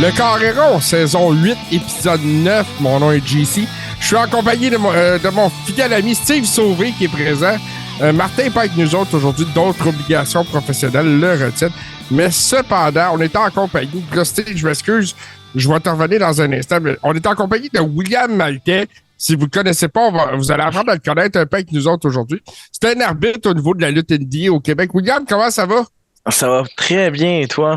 Le Carré rond, saison 8, épisode 9. Mon nom est JC. Je suis en compagnie de mon fidèle ami Steve Sauvé qui est présent. Martin n'est pas avec nous autres aujourd'hui. D'autres obligations professionnelles le retiennent. Mais cependant, on est en compagnie. Là, Steve, je m'excuse. Je vais te revenir dans un instant. Mais on est en compagnie de William Maltais. Si vous ne le connaissez pas, vous allez apprendre à le connaître un peu avec nous autres aujourd'hui. C'est un arbitre au niveau de la lutte NBA au Québec. William, comment ça va? Ça va très bien, et toi?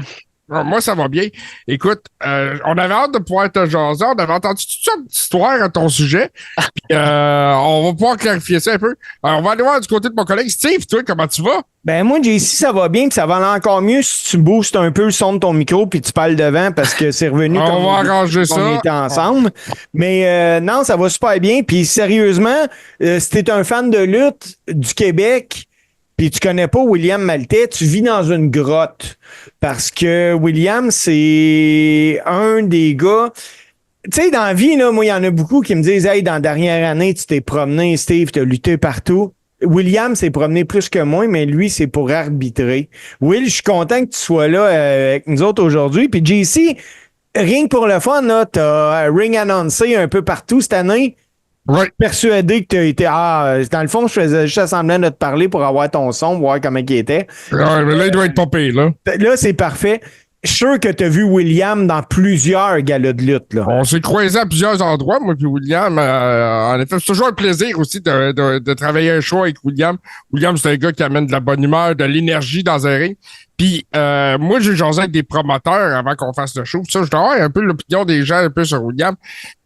Moi, ça va bien. Écoute, on avait hâte de pouvoir te jaser. On avait entendu toutes sortes d'histoires à ton sujet. Puis, on va pouvoir clarifier ça un peu. Alors, on va aller voir du côté de mon collègue Steve. Toi, comment tu vas? Ben moi, JC, ça va bien, puis ça va aller encore mieux si tu boostes un peu le son de ton micro puis tu parles devant parce que c'est revenu comme on va arranger ça. On était ensemble. Mais non, ça va super bien. Puis sérieusement, si t'es un fan de lutte du Québec, puis tu connais pas William Maltais, tu vis dans une grotte. Parce que William, c'est un des gars... Tu sais, dans la vie, là, moi, il y en a beaucoup qui me disent « Hey, dans la dernière année, tu t'es promené, Steve, tu as lutté partout. » William s'est promené plus que moi, mais lui, c'est pour arbitrer. Will, je suis content que tu sois là avec nous autres aujourd'hui. Puis JC, rien que pour le fun, là, t'as ring annoncé un peu partout cette année. Ouais. Persuadé que tu as été... dans le fond, je faisais juste semblant de te parler pour avoir ton son, voir comment il était. Ouais, mais là, il doit être popé, là. Là, c'est parfait. Je suis sûr que tu as vu William dans plusieurs galas de lutte, là. On s'est croisés à plusieurs endroits, moi puis William. En effet, c'est toujours un plaisir aussi de travailler un show avec William. William, c'est un gars qui amène de la bonne humeur, de l'énergie dans un ring. Puis moi, j'ai jasé avec des promoteurs avant qu'on fasse le show. Puis ça, je dois avoir un peu l'opinion des gens un peu sur William.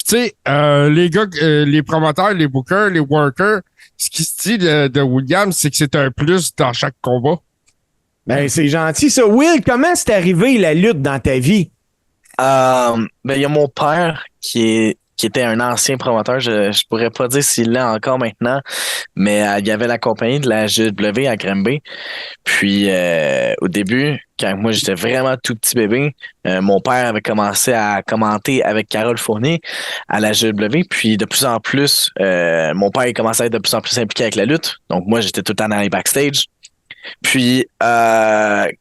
Tu sais, les gars, les promoteurs, les bookers, les workers, ce qui se dit de William, c'est que c'est un plus dans chaque combat. Ben, c'est gentil, ça. Will, comment c'est arrivé la lutte dans ta vie? Ben, il y a mon père qui était un ancien promoteur. Je pourrais pas dire s'il l'est encore maintenant, mais il y avait la compagnie de la GW à Granby. Puis, au début, quand moi j'étais vraiment tout petit bébé, mon père avait commencé à commenter avec Carole Fournier à la GW. Puis, de plus en plus, mon père commençait à être de plus en plus impliqué avec la lutte. Donc, moi, j'étais tout le temps dans les backstage. Puis, après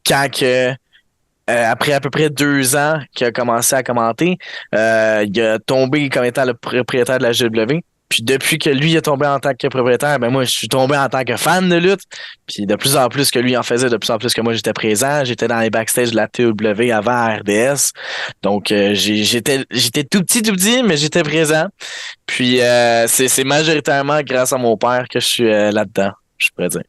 à peu près 2 ans qu'il a commencé à commenter, il a tombé comme étant le propriétaire de la GW. Puis depuis que lui est tombé en tant que propriétaire, ben moi je suis tombé en tant que fan de lutte. Puis de plus en plus que lui en faisait, de plus en plus que moi j'étais présent. J'étais dans les backstage de la TW avant à RDS. Donc j'étais tout petit, mais j'étais présent. Puis c'est majoritairement grâce à mon père que je suis là-dedans, je pourrais dire.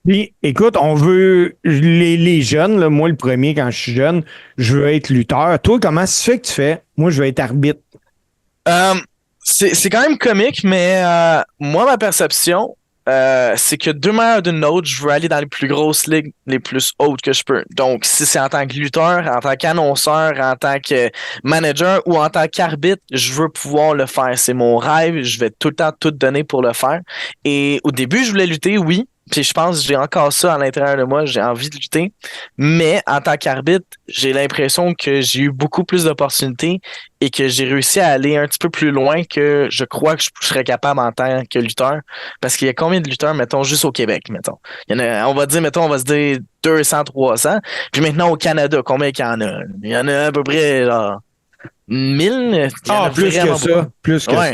Puis, écoute, on veut les jeunes, là, moi le premier quand je suis jeune, je veux être lutteur. Toi, comment ça fait que tu fais? Moi, je veux être arbitre. C'est quand même comique, mais moi, ma perception, c'est que deux meilleurs d'une autre, je veux aller dans les plus grosses ligues, les plus hautes que je peux. Donc, si c'est en tant que lutteur, en tant qu'annonceur, en tant que manager ou en tant qu'arbitre, je veux pouvoir le faire. C'est mon rêve, je vais tout le temps tout donner pour le faire. Et au début, je voulais lutter, oui. Puis je pense que j'ai encore ça à l'intérieur de moi, j'ai envie de lutter. Mais en tant qu'arbitre, j'ai l'impression que j'ai eu beaucoup plus d'opportunités et que j'ai réussi à aller un petit peu plus loin que je crois que je serais capable en tant que lutteur. Parce qu'il y a combien de lutteurs, mettons, juste au Québec, mettons? Il y en a, on va se dire 200, 300. Puis maintenant au Canada, combien qu'il y en a? Il y en a à peu près genre 1000. Plus que ça. Plus que ça.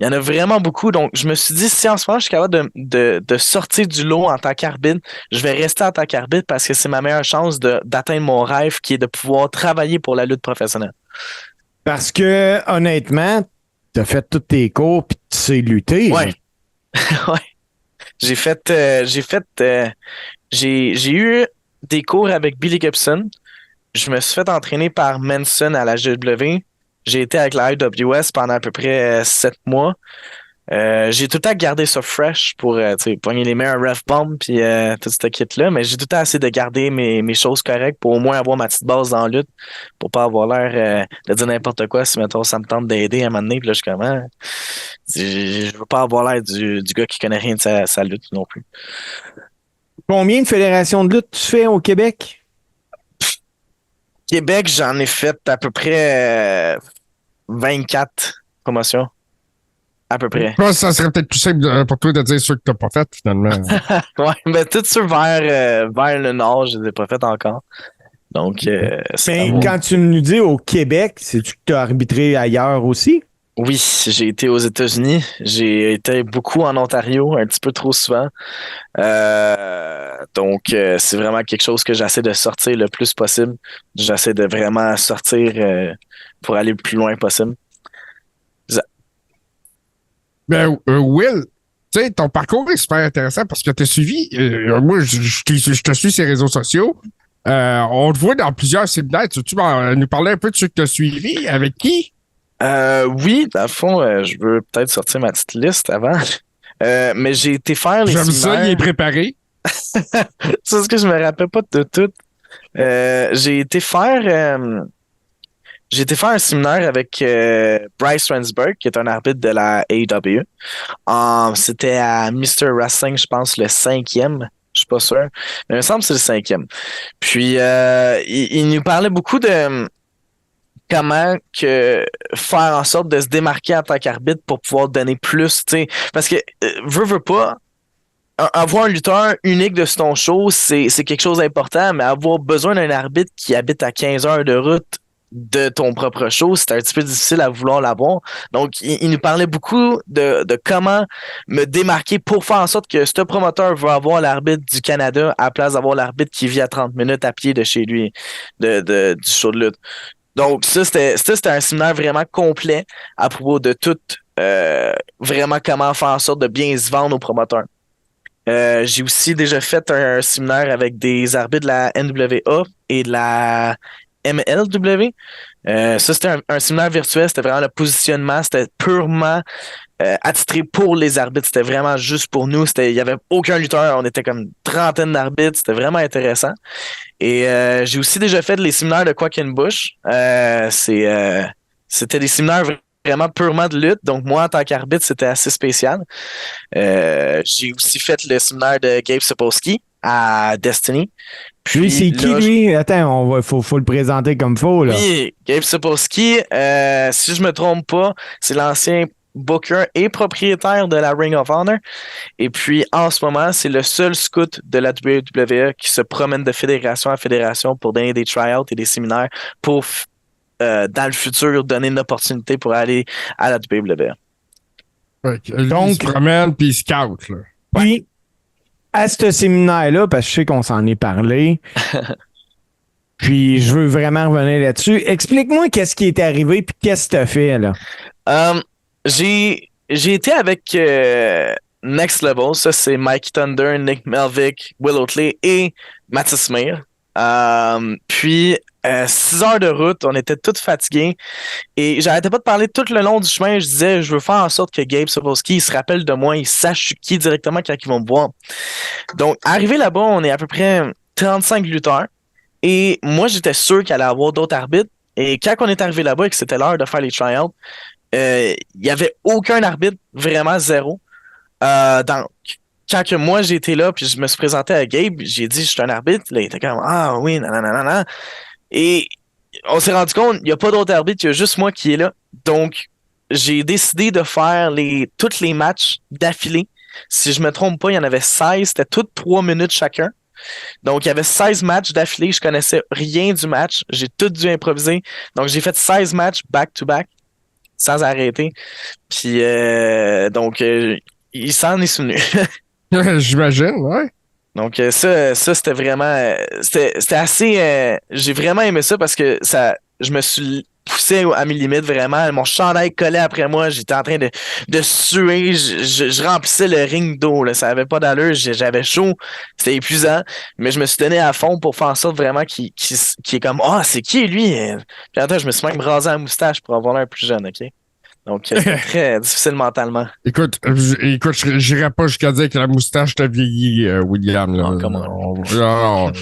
Il y en a vraiment beaucoup. Donc, je me suis dit, si en ce moment, je suis capable de sortir du lot en tant qu'arbitre, je vais rester en tant qu'arbitre parce que c'est ma meilleure chance d'atteindre mon rêve qui est de pouvoir travailler pour la lutte professionnelle. Parce que, honnêtement, tu as fait tous tes cours puis tu sais lutter. Ouais. Ouais. J'ai eu des cours avec Billy Gibson. Je me suis fait entraîner par Manson à la GW. J'ai été avec la IWS pendant à peu près 7 mois. J'ai tout le temps gardé ça fresh pour pogner les meilleurs ref bombs puis tout ce kit-là, mais j'ai tout le temps essayé de garder mes choses correctes pour au moins avoir ma petite base dans la lutte, pour pas avoir l'air de dire n'importe quoi si, mettons, ça me tente d'aider à un moment donné, puis là, je suis comme, je veux pas avoir l'air du gars qui connaît rien de sa lutte non plus. Combien de fédérations de lutte tu fais au Québec? Québec, j'en ai fait à peu près 24 promotions. À peu près. Je pense que ça serait peut-être plus simple pour toi de dire ceux que t'as pas fait, finalement. Ouais, mais tout sur vers le nord, je les ai pas fait encore. Donc, Mais quand tu nous dis au Québec, c'est-tu que tu as arbitré ailleurs aussi? oui, j'ai été aux États-Unis. J'ai été beaucoup en Ontario, un petit peu trop souvent. Donc, c'est vraiment quelque chose que j'essaie de sortir le plus possible. J'essaie de vraiment sortir pour aller le plus loin possible. Ben, Will, tu sais, ton parcours est super intéressant parce que tu as suivi. Moi, je te suis sur les réseaux sociaux. On te voit dans plusieurs séminaires. Tu nous parler un peu de ceux que tu as suivis? Avec qui? Oui, dans le fond, je veux peut-être sortir ma petite liste avant. Mais j'ai été faire les J'aime séminaires. ça, il est préparé. C'est ce que je me rappelle pas de tout. J'ai été faire un séminaire avec Bryce Rensburg, qui est un arbitre de la AEW. C'était à Mr. Wrestling, je pense, le 5e. Je suis pas sûr. Mais il me semble que c'est le 5e. Puis, il nous parlait beaucoup de comment que faire en sorte de se démarquer en tant qu'arbitre pour pouvoir donner plus, tu sais. Parce que, veux pas, avoir un lutteur unique de ton show, c'est quelque chose d'important, mais avoir besoin d'un arbitre qui habite à 15 heures de route de ton propre show, c'est un petit peu difficile à vouloir l'avoir. Donc, il nous parlait beaucoup de comment me démarquer pour faire en sorte que ce promoteur veut avoir l'arbitre du Canada à la place d'avoir l'arbitre qui vit à 30 minutes à pied de chez lui, du show de lutte. Donc, c'était un séminaire vraiment complet à propos de tout, vraiment comment faire en sorte de bien se vendre aux promoteurs. J'ai aussi déjà fait un séminaire avec des arbitres de la NWA et de la MLW. Ça, c'était un séminaire virtuel, c'était vraiment le positionnement, c'était purement attitré pour les arbitres, c'était vraiment juste pour nous, il y avait aucun lutteur, on était comme une trentaine d'arbitres, c'était vraiment intéressant. Et j'ai aussi déjà fait les séminaires de Quackenbush. C'était des séminaires vraiment purement de lutte. Donc, moi, en tant qu'arbitre, c'était assez spécial. J'ai aussi fait le séminaire de Gabe Sapolsky à Destiny. Puis, Lui, c'est qui, lui? Attends, faut le présenter comme faut, là. Oui, Gabe Sapolsky, si je me trompe pas, c'est l'ancien booker et propriétaire de la Ring of Honor. Et puis, en ce moment, c'est le seul scout de la WWE qui se promène de fédération à fédération pour donner des try-outs et des séminaires pour, dans le futur, donner une opportunité pour aller à la WWE. Donc, il se promène puis il scout, là. Puis, à ce séminaire-là, parce que je sais qu'on s'en est parlé, puis je veux vraiment revenir là-dessus, explique-moi qu'est-ce qui est arrivé puis qu'est-ce que tu as fait, là. J'ai été avec Next Level, ça c'est Mike Thunder, Nick Melvick, Will Oatley et Mathis Smear. Puis 6 heures de route, on était tous fatigués et j'arrêtais pas de parler tout le long du chemin. Je disais, je veux faire en sorte que Gabe Sapolsky il se rappelle de moi, il sache qui directement quand ils vont me voir. Donc, arrivé là-bas, on est à peu près 35 lutteurs et moi j'étais sûr qu'il allait y avoir d'autres arbitres. Et quand on est arrivé là-bas et que c'était l'heure de faire les try-outs, il n'y avait aucun arbitre, vraiment zéro. Donc, quand que moi j'étais là, puis je me suis présenté à Gabe, j'ai dit je suis un arbitre. Là, il était comme ah oui, nanana. Et on s'est rendu compte, il n'y a pas d'autre arbitre, il y a juste moi qui est là. Donc, j'ai décidé de faire tous les matchs d'affilée. Si je me trompe pas, il y en avait 16, c'était toutes 3 minutes chacun. Donc, il y avait 16 matchs d'affilée, je connaissais rien du match, j'ai tout dû improviser. Donc, j'ai fait 16 matchs back-to-back. Sans arrêter. Puis, donc, il s'en est souvenu. J'imagine, ouais. Donc, ça c'était vraiment... C'était assez... j'ai vraiment aimé ça parce que je me suis poussé à mes limites, vraiment. Mon chandail collait après moi. J'étais en train de suer. Je remplissais le ring d'eau. Là. Ça avait pas d'allure. J'avais chaud. C'était épuisant. Mais je me suis donné à fond pour faire en sorte vraiment qu'il est comme « Ah, c'est qui lui? » Puis attends, je me suis même rasé la moustache pour avoir l'air plus jeune, OK? Donc, c'était très difficile mentalement. Écoute, j'irais pas jusqu'à dire que la moustache t'a vieilli, William. Là. Non.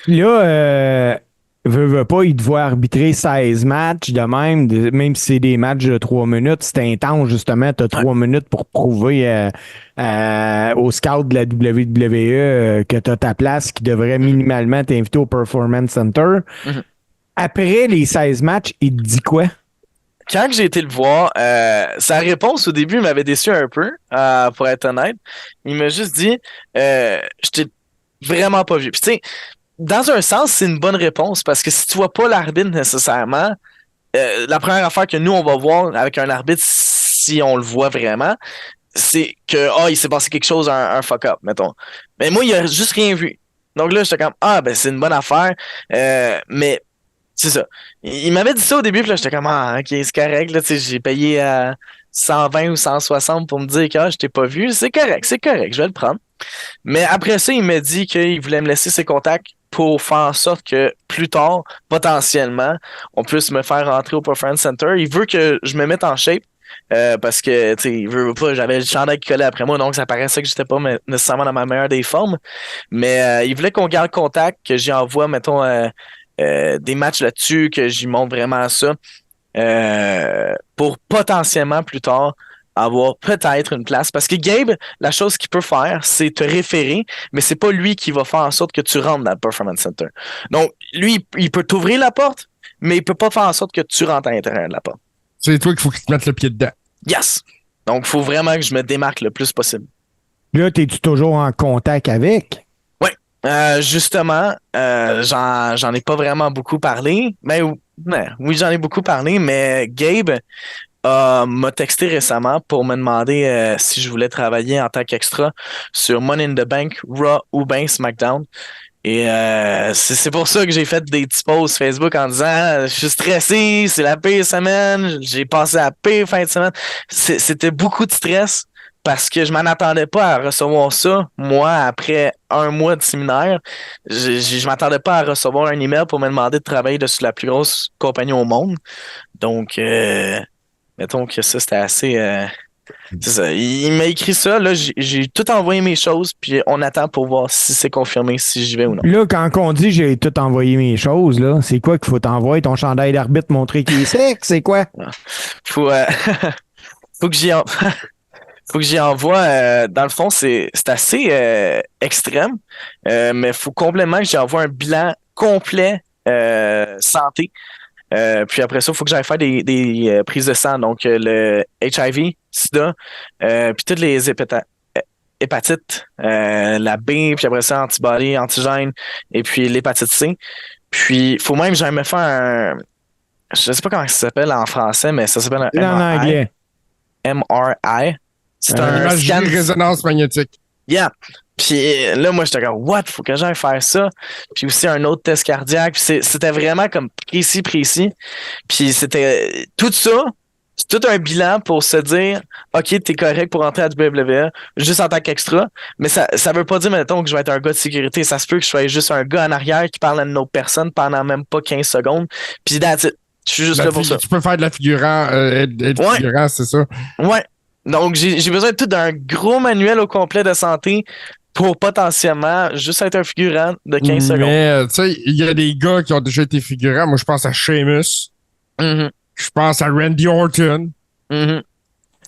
Là, veut pas, il doit arbitrer 16 matchs de même si c'est des matchs de 3 minutes. C'est intense, justement. Tu as 3 minutes pour prouver au scout de la WWE que tu as ta place qui devrait minimalement t'inviter au Performance Center. Mm-hmm. Après les 16 matchs, il te dit quoi? Quand j'ai été le voir, sa réponse au début m'avait déçu un peu, pour être honnête. Il m'a juste dit, je t'ai vraiment pas vu. Puis tu sais, dans un sens, c'est une bonne réponse parce que si tu vois pas l'arbitre nécessairement, la première affaire que nous, on va voir avec un arbitre, si on le voit vraiment, c'est que il s'est passé quelque chose, un fuck-up, mettons. Mais moi, il a juste rien vu. Donc là, j'étais comme, ben c'est une bonne affaire. Mais c'est ça. Il m'avait dit ça au début, puis là, j'étais comme, ok, c'est correct. Là, tu sais, j'ai payé 120 ou 160 pour me dire que je t'ai pas vu. C'est correct, je vais le prendre. Mais après ça, il m'a dit qu'il voulait me laisser ses contacts pour faire en sorte que plus tard, potentiellement, on puisse me faire rentrer au Performance Center. Il veut que je me mette en shape. Parce que, tu sais, il veut pas, j'avais le chandail qui collait après moi, donc ça paraissait que j'étais pas nécessairement dans ma meilleure des formes. Mais il voulait qu'on garde contact, que j'y envoie, mettons, des matchs là-dessus, que j'y montre vraiment ça, pour potentiellement plus tard avoir peut-être une place. Parce que Gabe, la chose qu'il peut faire, c'est te référer, mais c'est pas lui qui va faire en sorte que tu rentres dans le Performance Center. Donc, lui, il peut t'ouvrir la porte, mais il peut pas faire en sorte que tu rentres à l'intérieur de la porte. C'est toi qu'il faut qu'il te mette le pied dedans. Yes! Donc, il faut vraiment que je me démarque le plus possible. Là, es-tu toujours en contact avec? Oui. Justement, j'en ai pas vraiment beaucoup parlé. Mais oui, j'en ai beaucoup parlé, mais Gabe m'a texté récemment pour me demander si je voulais travailler en tant qu'extra sur Money in the Bank, Raw ou bien SmackDown. Et c'est pour ça que j'ai fait des petits posts Facebook en disant je suis stressé, c'est la pire semaine, j'ai passé la pire fin de semaine. C'était beaucoup de stress parce que je m'en attendais pas à recevoir ça. Moi, après un mois de séminaire, je m'attendais pas à recevoir un email pour me demander de travailler dessus la plus grosse compagnie au monde. Donc, mettons que ça, c'était assez... c'est ça. Il m'a écrit ça. Là, j'ai tout envoyé mes choses, puis on attend pour voir si c'est confirmé, si j'y vais ou non. Là, quand on dit j'ai tout envoyé mes choses, là, c'est quoi qu'il faut t'envoyer? Ton chandail d'arbitre montrer qu'il est sec? C'est quoi? Faut, faut que j'y en... faut que j'y envoie. Dans le fond, c'est assez extrême, mais il faut complètement que j'y envoie un bilan complet santé. Puis après ça, il faut que j'aille faire des prises de sang. Donc, le HIV, SIDA, puis toutes les hépatites, la B, puis après ça, antibody, antigène, et puis l'hépatite C. Puis, il faut même que j'aille me faire un... Je sais pas comment ça s'appelle en français, mais ça s'appelle un C'est en anglais. MRI. C'est un imagerie scan... résonance magnétique. Yeah. Puis là, moi, j'étais comme, what? Faut que j'aille faire ça. Puis aussi un autre test cardiaque. Puis c'était vraiment comme précis. Puis c'était tout ça. C'est tout un bilan pour se dire, OK, t'es correct pour entrer à WWE, juste en tant qu'extra. Mais ça veut pas dire, mettons, que je vais être un gars de sécurité. Ça se peut que je sois juste un gars en arrière qui parle à une autre personne pendant même pas 15 secondes. Puis that's it. Je suis juste là pour ça. Tu peux faire de la figurant, figurant, c'est ça? Ouais. Donc, j'ai besoin tout d'un gros manuel au complet de santé pour potentiellement juste être un figurant de 15 secondes. Mais, tu sais, il y a des gars qui ont déjà été figurants. Moi, je pense à Sheamus. Mm-hmm. Je pense à Randy Orton. Mm-hmm. Tu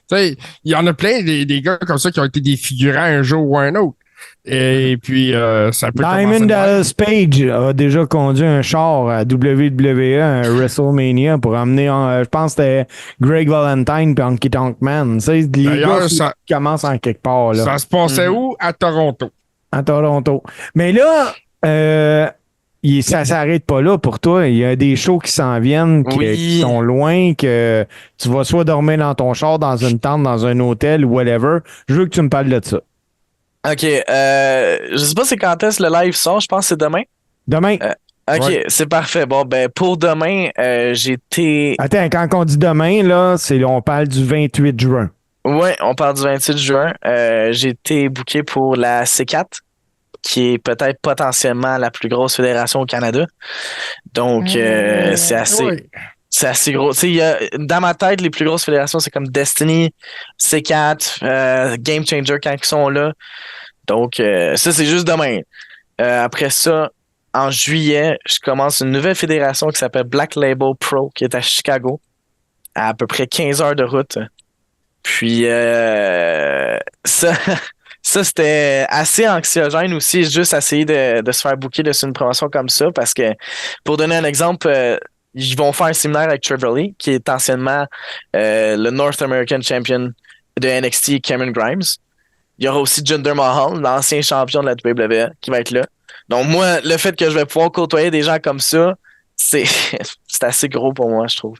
sais, il y en a plein des gars comme ça qui ont été des figurants un jour ou un autre. Et puis, ça peut Diamond Dallas Page a déjà conduit un char à WWE, un WrestleMania, pour amener, je pense que c'était Greg Valentine et Honky Tonk Man. Tu sais, les gars ça commencent en quelque part. Là. Ça se passait où? À Toronto. À Toronto. Mais là, ça s'arrête pas là pour toi. Il y a des shows qui s'en viennent, qui sont loin, que tu vas soit dormir dans ton char, dans une tente, dans un hôtel, whatever. Je veux que tu me parles de ça. OK. Je sais pas c'est quand est-ce le live sort. Je pense que c'est demain. Demain. OK, ouais. C'est parfait. Bon, ben pour demain, j'étais... Attends, quand on dit demain, là, on parle du 28 juin. Oui, on parle du 28 juin. J'ai été booké pour la C4, qui est peut-être potentiellement la plus grosse fédération au Canada. Donc, c'est assez... Oui. C'est assez gros. Tu sais, dans ma tête, les plus grosses fédérations, c'est comme Destiny, C4, Game Changer quand ils sont là. Donc, ça, c'est juste demain. Après ça, en juillet, je commence une nouvelle fédération qui s'appelle Black Label Pro, qui est à Chicago, à peu près 15 heures de route. Puis, ça, c'était assez anxiogène aussi, juste essayer de se faire booker dessus une promotion comme ça, parce que, pour donner un exemple... ils vont faire un séminaire avec Trevor Lee, qui est anciennement le North American Champion de NXT, Cameron Grimes. Il y aura aussi Jinder Mahal, l'ancien champion de la WWE, qui va être là. Donc, moi, le fait que je vais pouvoir côtoyer des gens comme ça, c'est c'est assez gros pour moi, je trouve.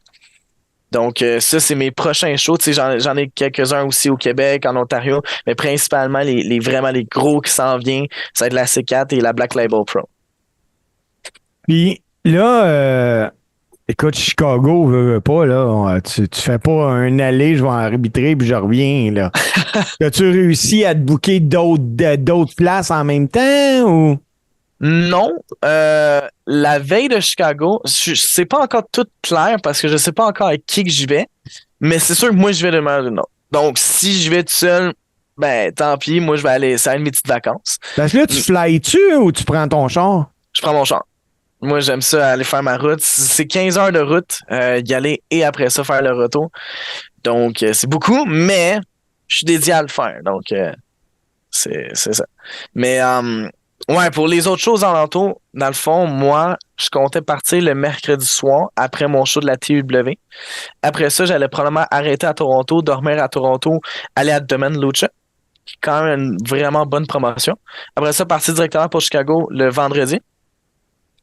Donc, ça, c'est mes prochains shows. Tu sais, j'en ai quelques-uns aussi au Québec, en Ontario, mais principalement, vraiment les gros qui s'en viennent, ça va être la C4 et la Black Label Pro. Puis là, écoute, Chicago, veux pas, là, tu fais pas un aller, je vais arbitrer, puis je reviens, là. As-tu réussi à te booker d'autres places en même temps, ou? Non, la veille de Chicago, c'est pas encore tout clair parce que je sais pas encore avec qui que j'y vais, mais c'est sûr que moi, je vais de manière d'une autre. Donc, si je vais tout seul, ben, tant pis, moi, je vais aller, ça va être mes petites vacances. Parce que là, tu fly-tu ou tu prends ton char? Je prends mon char. Moi, j'aime ça, aller faire ma route. C'est 15 heures de route, y aller et après ça, faire le retour. Donc, c'est beaucoup, mais je suis dédié à le faire. Donc, c'est ça. Mais, ouais, pour les autres choses alentour, dans le fond, moi, je comptais partir le mercredi soir après mon show de la TUW. Après ça, j'allais probablement arrêter à Toronto, dormir à Toronto, aller à Domaine Lucha, qui est quand même une vraiment bonne promotion. Après ça, partir directement pour Chicago le vendredi.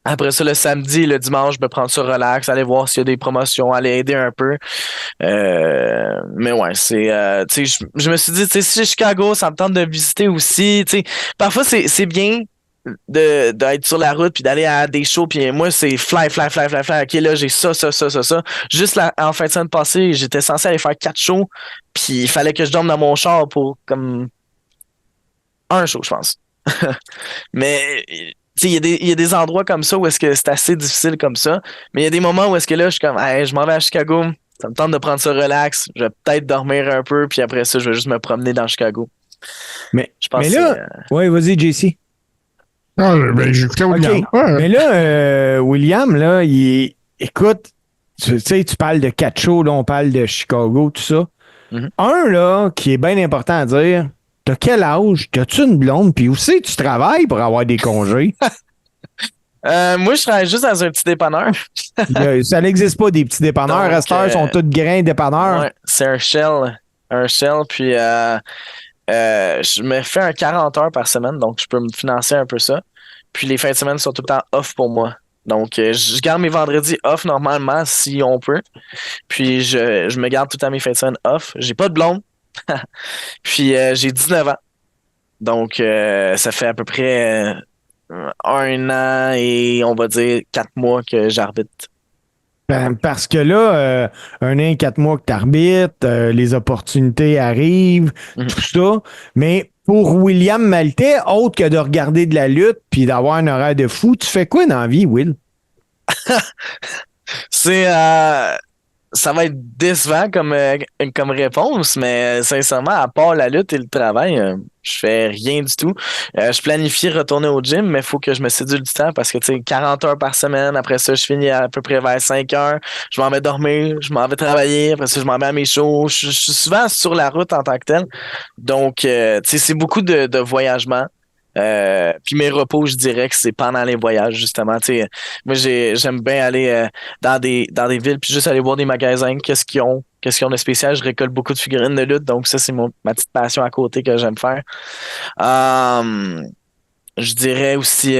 Après ça, le samedi, le dimanche, je me prendre ça relax, aller voir s'il y a des promotions, aller aider un peu. Mais ouais, tu sais, je me suis dit, tu sais, si Chicago, ça me tente de visiter aussi, tu sais, parfois c'est bien d'être sur la route puis d'aller à des shows puis moi c'est fly. OK, là, j'ai ça. Juste en fin de semaine passée, j'étais censé aller faire 4 shows puis il fallait que je dorme dans mon char pour comme un show, je pense. Mais tu sais, il y a des endroits comme ça où est-ce que c'est assez difficile comme ça. Mais il y a des moments où est-ce que là, je suis comme, hey, je m'en vais à Chicago. Ça me tente de prendre ça relax. Je vais peut-être dormir un peu. Puis après ça, je vais juste me promener dans Chicago. Mais, Je pense mais là, ouais, vas-y, JC. Ah, ben, j'écoutais William. OK. Mais là, William, là, écoute, tu sais, tu parles de 4 shows, là, on parle de Chicago, tout ça. Mhm. Un, là, qui est bien important à dire, t'as quel âge? T'as-tu une blonde? Puis où c'est que tu travailles pour avoir des congés? moi, je travaille juste dans un petit dépanneur. Ça n'existe pas, des petits dépanneurs. Donc, À cette heure, sont tous grains dépanneurs. Ouais, c'est un shell. Un shell, puis je me fais un 40 heures par semaine, donc je peux me financer un peu ça. Puis les fins de semaine sont tout le temps off pour moi. Donc, je garde mes vendredis off normalement, si on peut. Puis, je me garde tout le temps mes fins de semaine off. J'ai pas de blonde. Puis, j'ai 19 ans. Donc, ça fait à peu près 1 an et on va dire 4 mois que j'arbitre. Ben, parce que là, 1 an, 4 mois que tu arbitres, les opportunités arrivent, tout ça. Mais pour William Maltais, autre que de regarder de la lutte puis d'avoir un horaire de fou, tu fais quoi dans la vie, Will? Ça va être décevant comme réponse, mais sincèrement, à part la lutte et le travail, je fais rien du tout. Je planifie retourner au gym, mais il faut que je me sédule du temps parce que, tu sais, 40 heures par semaine, après ça, je finis à peu près vers 5 heures, je m'en vais dormir, je m'en vais travailler, après ça, je m'en vais à mes shows. Je suis souvent sur la route en tant que tel. Donc, tu sais, c'est beaucoup de voyagement. Puis mes repos, je dirais que c'est pendant les voyages, justement. Tu sais, moi, j'aime bien aller dans des villes puis juste aller voir des magasins, qu'est-ce qu'ils ont de spécial. Je récolte beaucoup de figurines de lutte, donc ça, c'est ma petite passion à côté que j'aime faire. Je dirais aussi,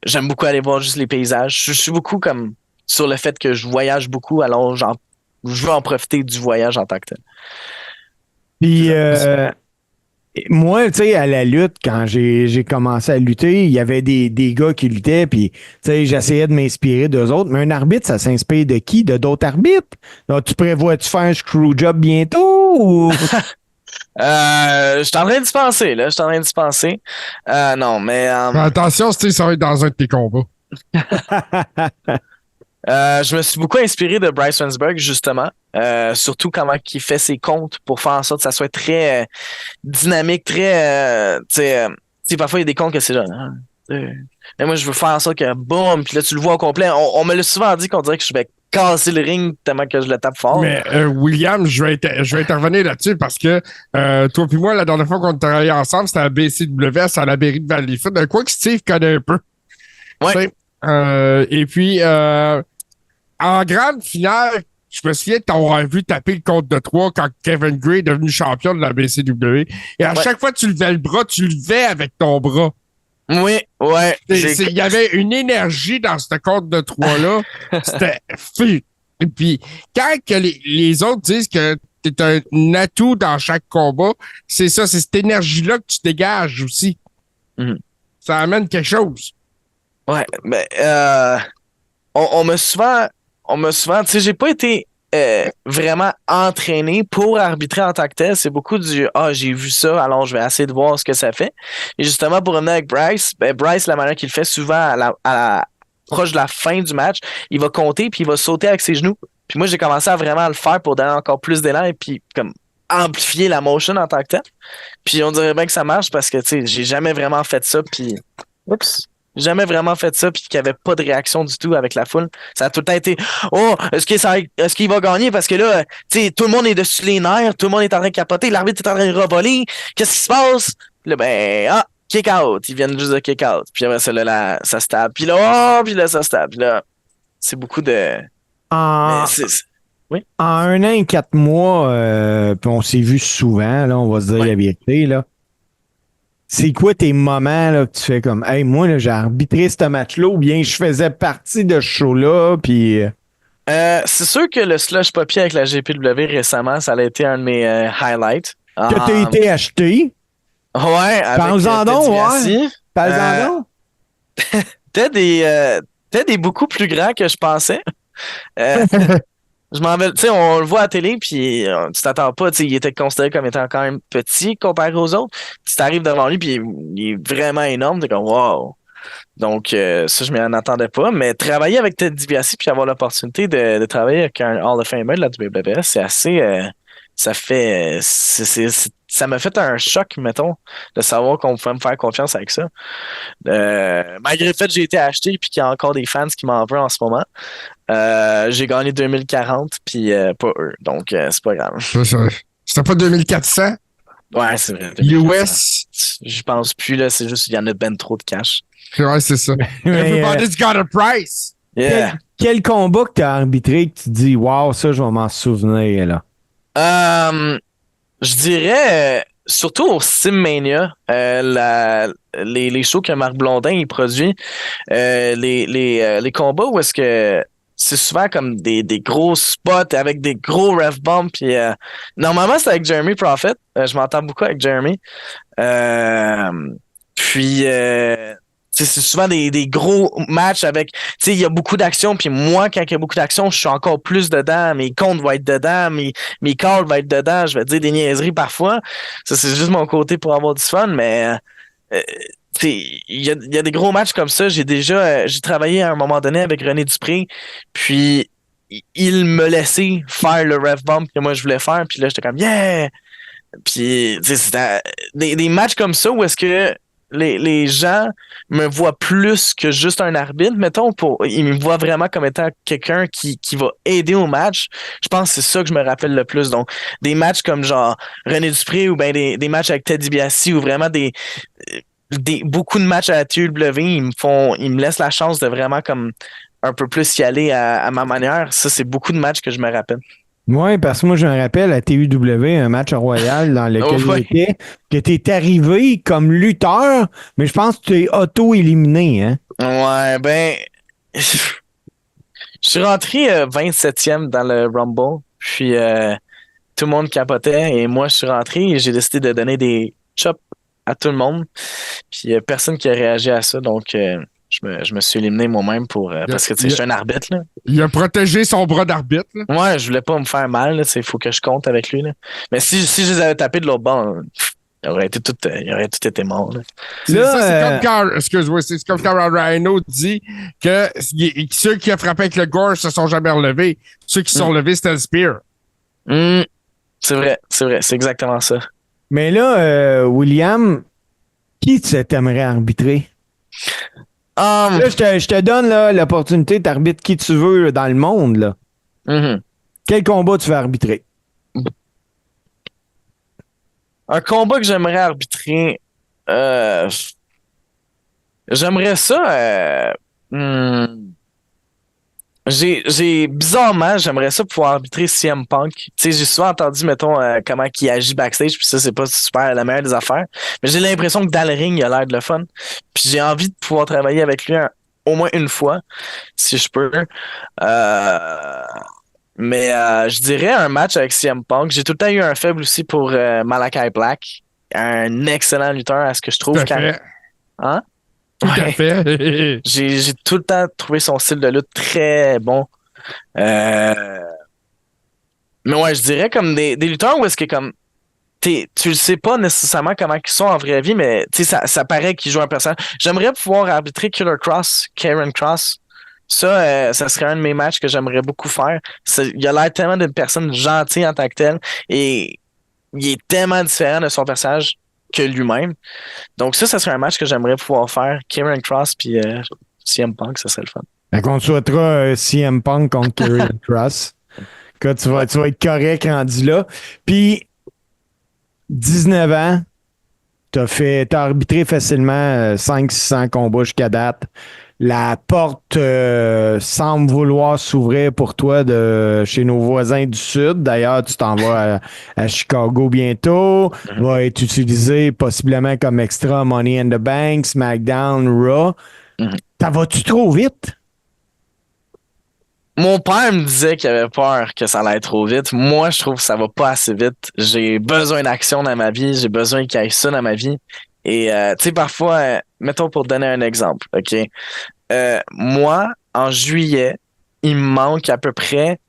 j'aime beaucoup aller voir juste les paysages. Je suis beaucoup comme sur le fait que je voyage beaucoup, alors je veux en profiter du voyage en tant que tel. Puis, moi, tu sais, à la lutte, quand j'ai commencé à lutter, il y avait des gars qui luttaient, puis, tu sais, j'essayais de m'inspirer d'eux autres. Mais un arbitre, ça s'inspire de qui? De d'autres arbitres? Donc, tu prévois-tu faire un screw job bientôt ou? Je suis en train d'y penser, là. Je suis en train d'y penser. Non, mais. Attention, ça va être dans un de tes combats. Je me suis beaucoup inspiré de Bryce Wensberg, justement. Surtout comment il fait ses comptes pour faire en sorte que ça soit très dynamique, très. Tu sais, parfois, il y a des comptes que c'est genre. Mais moi, je veux faire en sorte que boum, puis là, tu le vois au complet. On me l'a souvent dit qu'on dirait que je vais casser le ring tellement que je le tape fort. Mais William, je vais intervenir là-dessus parce que toi puis moi, la dernière fois qu'on travaillait ensemble, c'était à BCWS à la mairie de Valleyfield. Quoi que Steve connaît un peu. Ouais. Et puis, en grande finale, je me souviens de t'avoir vu taper le compte de 3 quand Kevin Gray est devenu champion de la BCW. Et à chaque fois que tu levais le bras, tu levais avec ton bras. Oui. Ouais. Il y avait une énergie dans ce compte de 3-là. C'était fou. Et puis, quand que les autres disent que t'es un atout dans chaque combat, c'est ça, c'est cette énergie-là que tu dégages aussi. Mhm. Ça amène quelque chose. Ouais, mais on m'a souvent, tu sais, j'ai pas été vraiment entraîné pour arbitrer en tant que tel. C'est beaucoup du j'ai vu ça, alors je vais essayer de voir ce que ça fait. Et justement, pour revenir avec Bryce, Bryce, la manière qu'il le fait souvent proche de la fin du match, il va compter puis il va sauter avec ses genoux. Puis moi, j'ai commencé à vraiment le faire pour donner encore plus d'élan et puis comme amplifier la motion en tant que tel. Puis on dirait bien que ça marche parce que, tu sais, j'ai jamais vraiment fait ça puis jamais vraiment fait ça puis qu'il n'y avait pas de réaction du tout avec la foule. Ça a tout le temps été est-ce qu'il va gagner parce que là, tu sais, tout le monde est dessus les nerfs, tout le monde est en train de capoter, l'arbitre est en train de revoler, qu'est-ce qui se passe? Puis là, kick out, ils viennent juste de kick out. Puis après ça, là, ça se tape. Puis là, ça se tape. Puis là, c'est beaucoup de. En, Oui. en 1 an et 4 mois, puis on s'est vu souvent, là, on va se dire la vérité, là. C'est quoi tes moments là, que tu fais comme hey, moi, là, j'ai arbitré ce match-là ou bien je faisais partie de ce show-là, puis. C'est sûr que le slush papier avec la GPW récemment, ça a été un de mes highlights. Que t'as été acheté. Ouais, avec Parle-en donc, ouais. Parle-en donc. T'es des beaucoup plus grands que je pensais. Je m'en vais, tu sais, on le voit à la télé, puis tu t'attends pas, tu sais, il était considéré comme étant quand même petit comparé aux autres. Tu t'arrives devant lui, puis il est vraiment énorme, t'es comme wow. Donc, ça, je m'en attendais pas, mais travailler avec Ted DiBiase puis avoir l'opportunité de travailler avec un Hall of Famer de la WWF, c'est assez, ça m'a fait un choc, mettons, de savoir qu'on pouvait me faire confiance avec ça. Malgré le fait que j'ai été acheté puis qu'il y a encore des fans qui m'en veulent en ce moment. J'ai gagné 2040 puis pas eux. Donc, c'est pas grave. C'était pas 2400? Ouais, c'est vrai. US? Je pense plus, là. C'est juste qu'il y en a ben trop de cash. Ouais, c'est ça. Everybody's got a price. Yeah. Quel combat que t'as arbitré que tu dis wow, ça, je vais m'en souvenir, là? Je dirais surtout au Simmania, les shows que Marc Blondin il produit, les combats où est-ce que c'est souvent comme des gros spots avec des gros ref bombs. Puis normalement c'est avec Jeremy Prophet. Je m'entends beaucoup avec Jeremy. Puis c'est souvent des gros matchs avec, tu sais, il y a beaucoup d'action, puis moi, quand il y a beaucoup d'action, je suis encore plus dedans, mes comptes vont être dedans, mes calls vont être dedans, je vais dire des niaiseries parfois. Ça, c'est juste mon côté pour avoir du fun, mais il y a des gros matchs comme ça. J'ai travaillé à un moment donné avec René Dupré, puis il me laissait faire le ref bump que moi je voulais faire, puis là, j'étais comme yeah! Puis, tu sais, c'était des matchs comme ça où est-ce que les gens me voient plus que juste un arbitre, mettons, ils me voient vraiment comme étant quelqu'un qui va aider au match. Je pense que c'est ça que je me rappelle le plus. Donc, des matchs comme genre René Dupré ou bien des matchs avec Ted DiBiase ou vraiment beaucoup de matchs à la TUW, ils me laissent la chance de vraiment comme un peu plus y aller à ma manière. Ça, c'est beaucoup de matchs que je me rappelle. Oui, parce que moi, je me rappelle à TUW, un match à Royal dans lequel j'étais, que tu es arrivé comme lutteur, mais je pense que tu es auto-éliminé, hein? Ouais, ben, je suis rentré 27e dans le Rumble, puis tout le monde capotait, et moi, je suis rentré et j'ai décidé de donner des chops à tout le monde, puis personne qui a réagi à ça, donc je me suis éliminé moi-même parce que, tu sais, je suis un arbitre, là. Il a protégé son bras d'arbitre, là. Ouais, je voulais pas me faire mal, là, il faut que je compte avec lui, là. Mais si je les avais tapés de l'autre bord, il aurait tout été mort, là. C'est comme quand, excuse-moi, c'est comme quand Rhino dit que ceux qui ont frappé avec le gore se sont jamais relevés. Ceux qui sont relevés, c'était le spear. C'est vrai, c'est exactement ça. Mais là, William, qui t'aimerais arbitrer? Là, je te donne là, l'opportunité d'arbitrer qui tu veux dans le monde, là. Quel combat tu veux arbitrer? Un combat que j'aimerais arbitrer, j'aimerais ça. Bizarrement, j'aimerais ça pouvoir arbitrer CM Punk. Tu sais, j'ai souvent entendu, mettons, comment il agit backstage, puis ça, c'est pas super la meilleure des affaires. Mais j'ai l'impression que dans le ring, il a l'air de le fun. Puis j'ai envie de pouvoir travailler avec lui au moins une fois, si je peux. Mais je dirais un match avec CM Punk. J'ai tout le temps eu un faible aussi pour Malakai Black. Un excellent lutteur à ce que je trouve. Tout à fait. Hein? Tout à Ouais. fait. J'ai tout le temps trouvé son style de lutte très bon. Euh, Mais ouais, je dirais comme des lutteurs où est-ce que comme tu le sais pas nécessairement comment ils sont en vraie vie, mais tu sais, ça paraît qu'ils jouent un personnage. J'aimerais pouvoir arbitrer Killer Cross, Karen Cross. Ça serait un de mes matchs que j'aimerais beaucoup faire. Il a l'air tellement d'une personne gentille en tant que telle et il est tellement différent de son personnage que lui-même. Donc ça serait un match que j'aimerais pouvoir faire. Karen Cross puis CM Punk, ça serait le fun. Fait qu'on te souhaitera CM Punk contre Karrion Kross. Que tu vas être correct rendu là. Puis, 19 ans, t'as arbitré facilement 500-600 combats jusqu'à date. La porte semble vouloir s'ouvrir pour toi de chez nos voisins du Sud. D'ailleurs, tu t'en vas à Chicago bientôt. Va être utilisé possiblement comme extra Money in the Bank, SmackDown, Raw. T'en vas-tu trop vite? Mon père me disait qu'il avait peur que ça allait trop vite. Moi, je trouve que ça va pas assez vite. J'ai besoin d'action dans ma vie. J'ai besoin qu'il y ait ça dans ma vie. Et, tu sais, parfois, mettons pour te donner un exemple, OK? Moi, en juillet, il me manque à peu près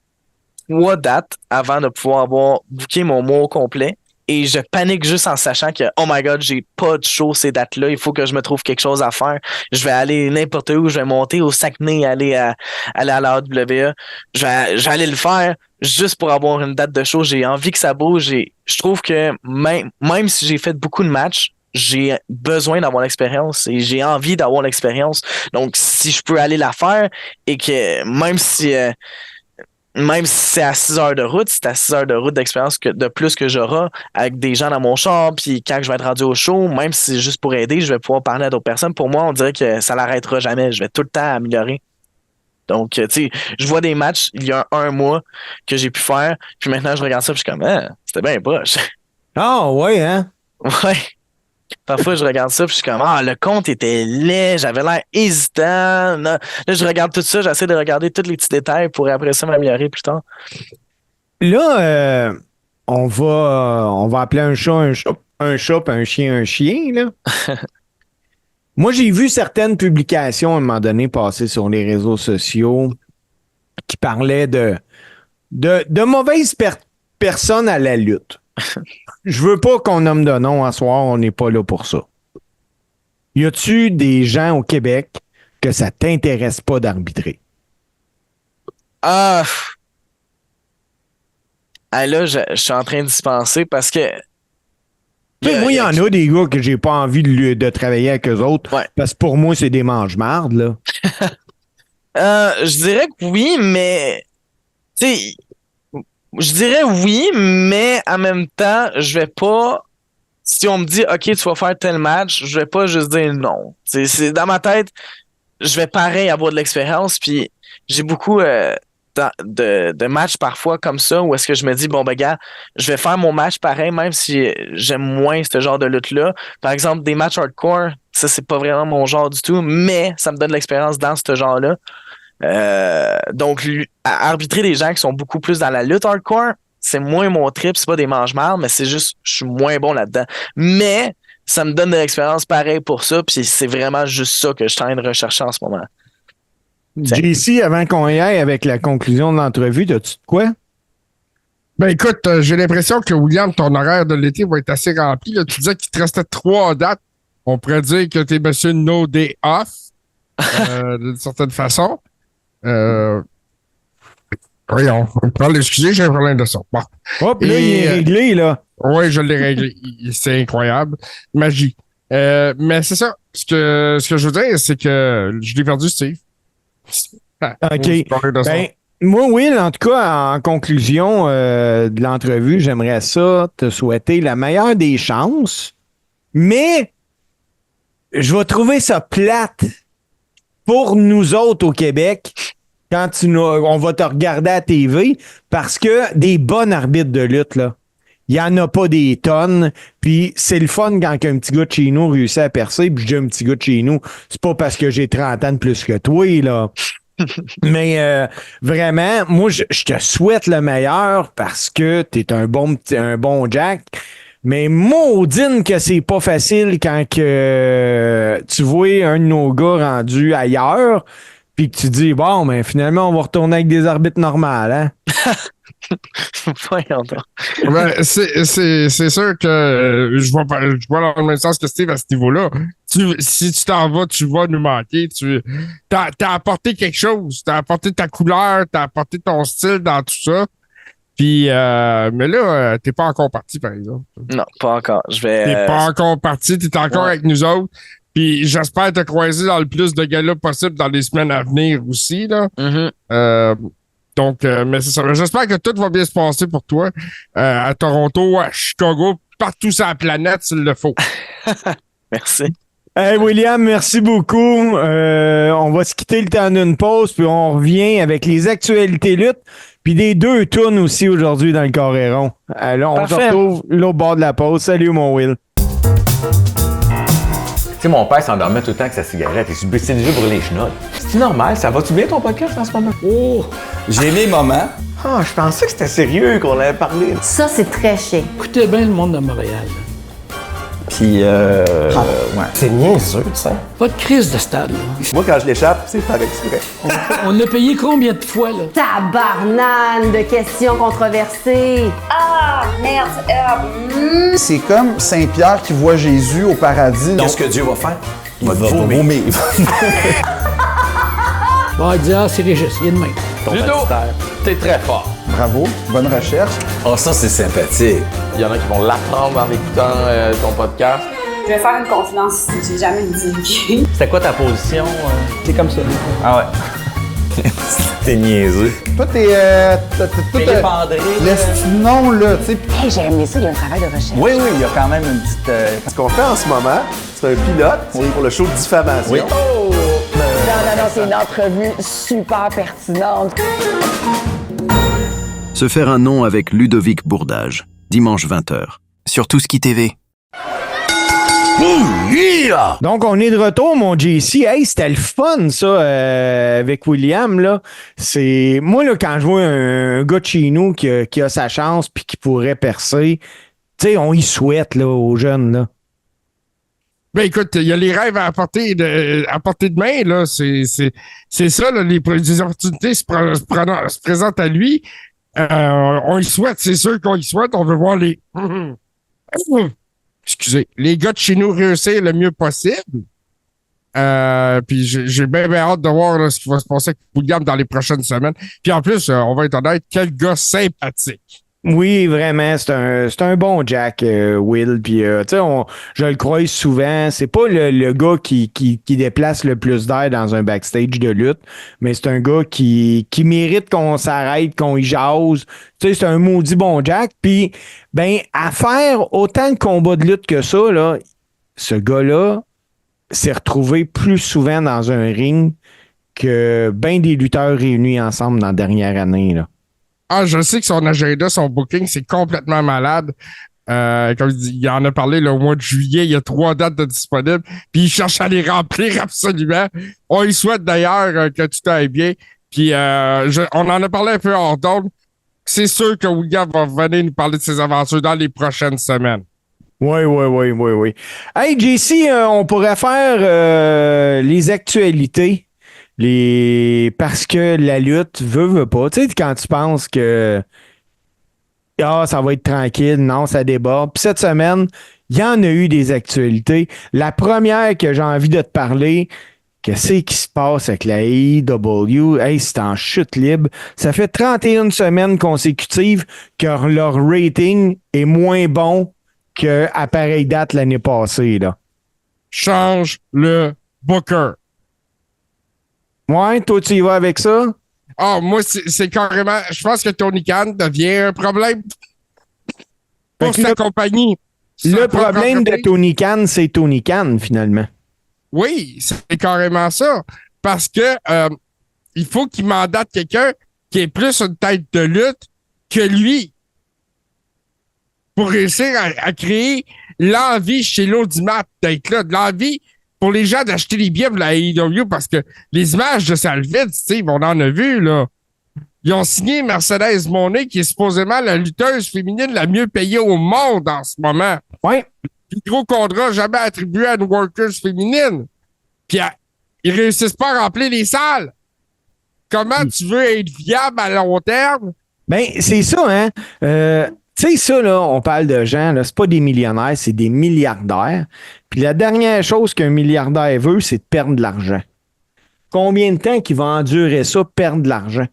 3 dates avant de pouvoir avoir booké mon mois au complet. Et je panique juste en sachant que, oh my god, j'ai pas de show ces dates-là. Il faut que je me trouve quelque chose à faire. Je vais aller n'importe où. Je vais monter au Saguenay, aller à la AWE. Je vais aller le faire juste pour avoir une date de show. J'ai envie que ça bouge. Je trouve que même si j'ai fait beaucoup de matchs, j'ai besoin d'avoir l'expérience et j'ai envie d'avoir l'expérience. Donc, si je peux aller la faire et que même si c'est à 6 heures de route, c'est à 6 heures de route d'expérience de plus que j'aurai avec des gens dans mon char, puis quand je vais être rendu au show, même si c'est juste pour aider, je vais pouvoir parler à d'autres personnes. Pour moi, on dirait que ça l'arrêtera jamais. Je vais tout le temps améliorer. Donc, tu sais, je vois des matchs il y a un mois que j'ai pu faire, puis maintenant je regarde ça, puis je suis comme, ah, c'était bien proche. Ah, ouais, hein? Ouais. Parfois, je regarde ça, puis je suis comme, ah, le compte était laid, j'avais l'air hésitant. Là, je regarde tout ça, j'essaie de regarder tous les petits détails pour après ça m'améliorer plus tard. Là, on va appeler un chat un chat, puis un chien, là. Moi, j'ai vu certaines publications à un moment donné passer sur les réseaux sociaux qui parlaient de mauvaises personnes à la lutte. Je veux pas qu'on nomme de nom à soir, on n'est pas là pour ça. Y a-tu des gens au Québec que ça t'intéresse pas d'arbitrer? Ah, là, je suis en train d'y penser parce que. Moi, il y en a des gars que j'ai pas envie de travailler avec eux autres. Ouais. Parce que pour moi, c'est des mange-mardes, là. Je dirais que oui, mais. Tu sais, je dirais oui, mais en même temps, je vais pas. Si on me dit, OK, tu vas faire tel match, je vais pas juste dire non. Dans ma tête, je vais pareil avoir de l'expérience, puis j'ai beaucoup de matchs parfois comme ça où est-ce que je me dis, bon, ben, gars, je vais faire mon match pareil, même si j'aime moins ce genre de lutte-là. Par exemple, des matchs hardcore, ça, c'est pas vraiment mon genre du tout, mais ça me donne de l'expérience dans ce genre-là. Donc, arbitrer des gens qui sont beaucoup plus dans la lutte hardcore, c'est moins mon trip, c'est pas des mange-marde, mais c'est juste, je suis moins bon là-dedans. Mais, ça me donne de l'expérience pareil pour ça, puis c'est vraiment juste ça que je suis en train de rechercher en ce moment. JC, avant qu'on y aille avec la conclusion de l'entrevue, t'as-tu de quoi? Ben écoute, j'ai l'impression que William, ton horaire de l'été va être assez rempli. Là. Tu disais qu'il te restait 3 dates. On pourrait dire que t'es monsieur No Day Off, d'une certaine façon. Oui, on prend l'excuser, j'ai un problème de son. Bon. Hop, là, il est réglé, là. Oui, je l'ai réglé. C'est incroyable. Magie. Mais c'est ça. Ce que je veux dire, c'est que je l'ai perdu, Steve. OK. Ben, moi, Will, en tout cas, en conclusion de l'entrevue, j'aimerais ça te souhaiter la meilleure des chances, mais je vais trouver ça plate pour nous autres au Québec quand on va te regarder à TV, parce que des bons arbitres de lutte, là, il n'y en a pas des tonnes. Puis c'est le fun quand un petit gars de chez nous réussit à percer. Puis je dis un petit gars de chez nous, c'est pas parce que j'ai 30 ans de plus que toi, là. Mais vraiment, moi, je te souhaite le meilleur parce que t'es un bon Jack. Mais maudine que c'est pas facile quand que tu vois un de nos gars rendu ailleurs, puis que tu dis, bon, mais finalement, on va retourner avec des arbitres normales, hein? Voyons donc. Ben, c'est sûr que je vois dans le même sens que Steve à ce niveau-là. Si tu t'en vas, tu vas nous manquer. T'as apporté quelque chose. T'as apporté ta couleur, t'as apporté ton style dans tout ça. Puis, mais là, t'es pas encore parti, par exemple. Non, pas encore. T'es pas encore parti, t'es encore avec nous autres. Puis j'espère te croiser dans le plus de galas possible dans les semaines à venir aussi, là. Mm-hmm. Donc, mais c'est ça. J'espère que tout va bien se passer pour toi à Toronto, à Chicago, partout sur la planète s'il le faut. Merci. Hey William, merci beaucoup. On va se quitter le temps d'une pause, puis on revient avec les actualités lutte, puis des 2 tournes aussi aujourd'hui dans le Coréron. Alors, on se retrouve l'autre bord de la pause. Salut mon Will. Tu sais, mon père s'endormait tout le temps avec sa cigarette et c'est déjà brûlé les chenottes. C'est normal, ça va-tu bien ton podcast en ce moment? Oh, j'ai mes moments. Ah, je pensais que c'était sérieux qu'on avait parlé. Ça, c'est très chic. Écoutez bien le monde de Montréal. Puis, ouais. C'est niaiseux, tu sais. Pas de crise de stade, là. Moi, quand je l'échappe, c'est par exprès. On a payé combien de fois, là? Tabarnane de questions controversées. Ah, merde. C'est comme Saint-Pierre qui voit Jésus au paradis. Qu'est-ce que Dieu va faire? Il va vomir. Bon, il dit, c'est Régis, il est de même. Ludo, t'es très fort. Bravo, bonne recherche. Oh, ça, c'est sympathique. Il y en a qui vont l'apprendre en écoutant ton podcast. Je vais faire une confidence ici, j'ai jamais divulgué. C'était quoi ta position? C'est comme ça. Ah ouais. T'es niaiseux. Toi, Philippe André. le nom, là, tu sais. Hey, j'ai aimé ça, il y a un travail de recherche. Oui, il y a quand même une petite. Ce qu'on fait en ce moment, c'est un pilote c'est pour le show de diffamation. Oui. Non, c'est une entrevue super pertinente. Se faire un nom avec Ludovic Bourdage, dimanche 20h. Sur Touski TV. Donc, on est de retour, mon JC. Hey, c'était le fun, ça, avec William, là. C'est... Moi, là, quand je vois un gars de chez nous qui a sa chance puis qui pourrait percer, tu sais, on y souhaite, là, aux jeunes, là. Ben écoute, il y a les rêves à portée de main, là. C'est ça, là, les opportunités se présentent à lui. On y souhaite, c'est sûr qu'on y souhaite. On veut voir les... Excusez. Les gars de chez nous réussir le mieux possible. Puis j'ai bien hâte de voir là, ce qui va se passer avec William dans les prochaines semaines. Puis en plus, on va être honnête, quel gars sympathique. Oui, vraiment, c'est un bon Jack, Will. Puis, tu sais, je le croise souvent. C'est pas le gars qui déplace le plus d'air dans un backstage de lutte, mais c'est un gars qui mérite qu'on s'arrête, qu'on y jase. Tu sais, c'est un maudit bon Jack. Puis, ben, à faire autant de combats de lutte que ça, là, ce gars-là s'est retrouvé plus souvent dans un ring que ben des lutteurs réunis ensemble dans la dernière année, là. Ah, je sais que son agenda, son booking, c'est complètement malade. Comme il en a parlé là, au mois de juillet, il y a 3 dates de disponibles, puis il cherche à les remplir absolument. On lui souhaite d'ailleurs que tout aille bien. Puis on en a parlé un peu hors d'ordre. C'est sûr que William va venir nous parler de ses aventures dans les prochaines semaines. Oui. Hey, JC, on pourrait faire les actualités. Parce que la lutte veut pas. Tu sais, quand tu penses que ça va être tranquille, non, ça déborde. Puis cette semaine, il y en a eu des actualités. La première que j'ai envie de te parler, qu'est-ce qui se passe avec la AEW? Hey, c'est en chute libre. Ça fait 31 semaines consécutives que leur rating est moins bon qu'à pareille date l'année passée, là. Change le booker. Ouais, toi, tu y vas avec ça? Ah, moi, c'est carrément... Je pense que Tony Khan devient un problème pour sa compagnie. Le problème de Tony Khan, c'est Tony Khan, finalement. Oui, c'est carrément ça. Parce que il faut qu'il mandate quelqu'un qui est plus une tête de lutte que lui pour réussir à créer l'envie chez l'audimat d'être là, de l'envie pour les gens d'acheter les billets de la AEW parce que les images de Salvide, Steve, on en a vu, là. Ils ont signé Mercedes Moné, qui est supposément la lutteuse féminine la mieux payée au monde en ce moment. Ouais. Le plus gros contrat jamais attribué à une workers féminine. Puis ils réussissent pas à remplir les salles. Comment tu veux être viable à long terme? Ben, c'est ça, hein. Tu sais, ça, là, on parle de gens, là, c'est pas des millionnaires, c'est des milliardaires. Puis la dernière chose qu'un milliardaire veut, c'est de perdre de l'argent. Combien de temps qu'il va endurer ça, perdre de l'argent?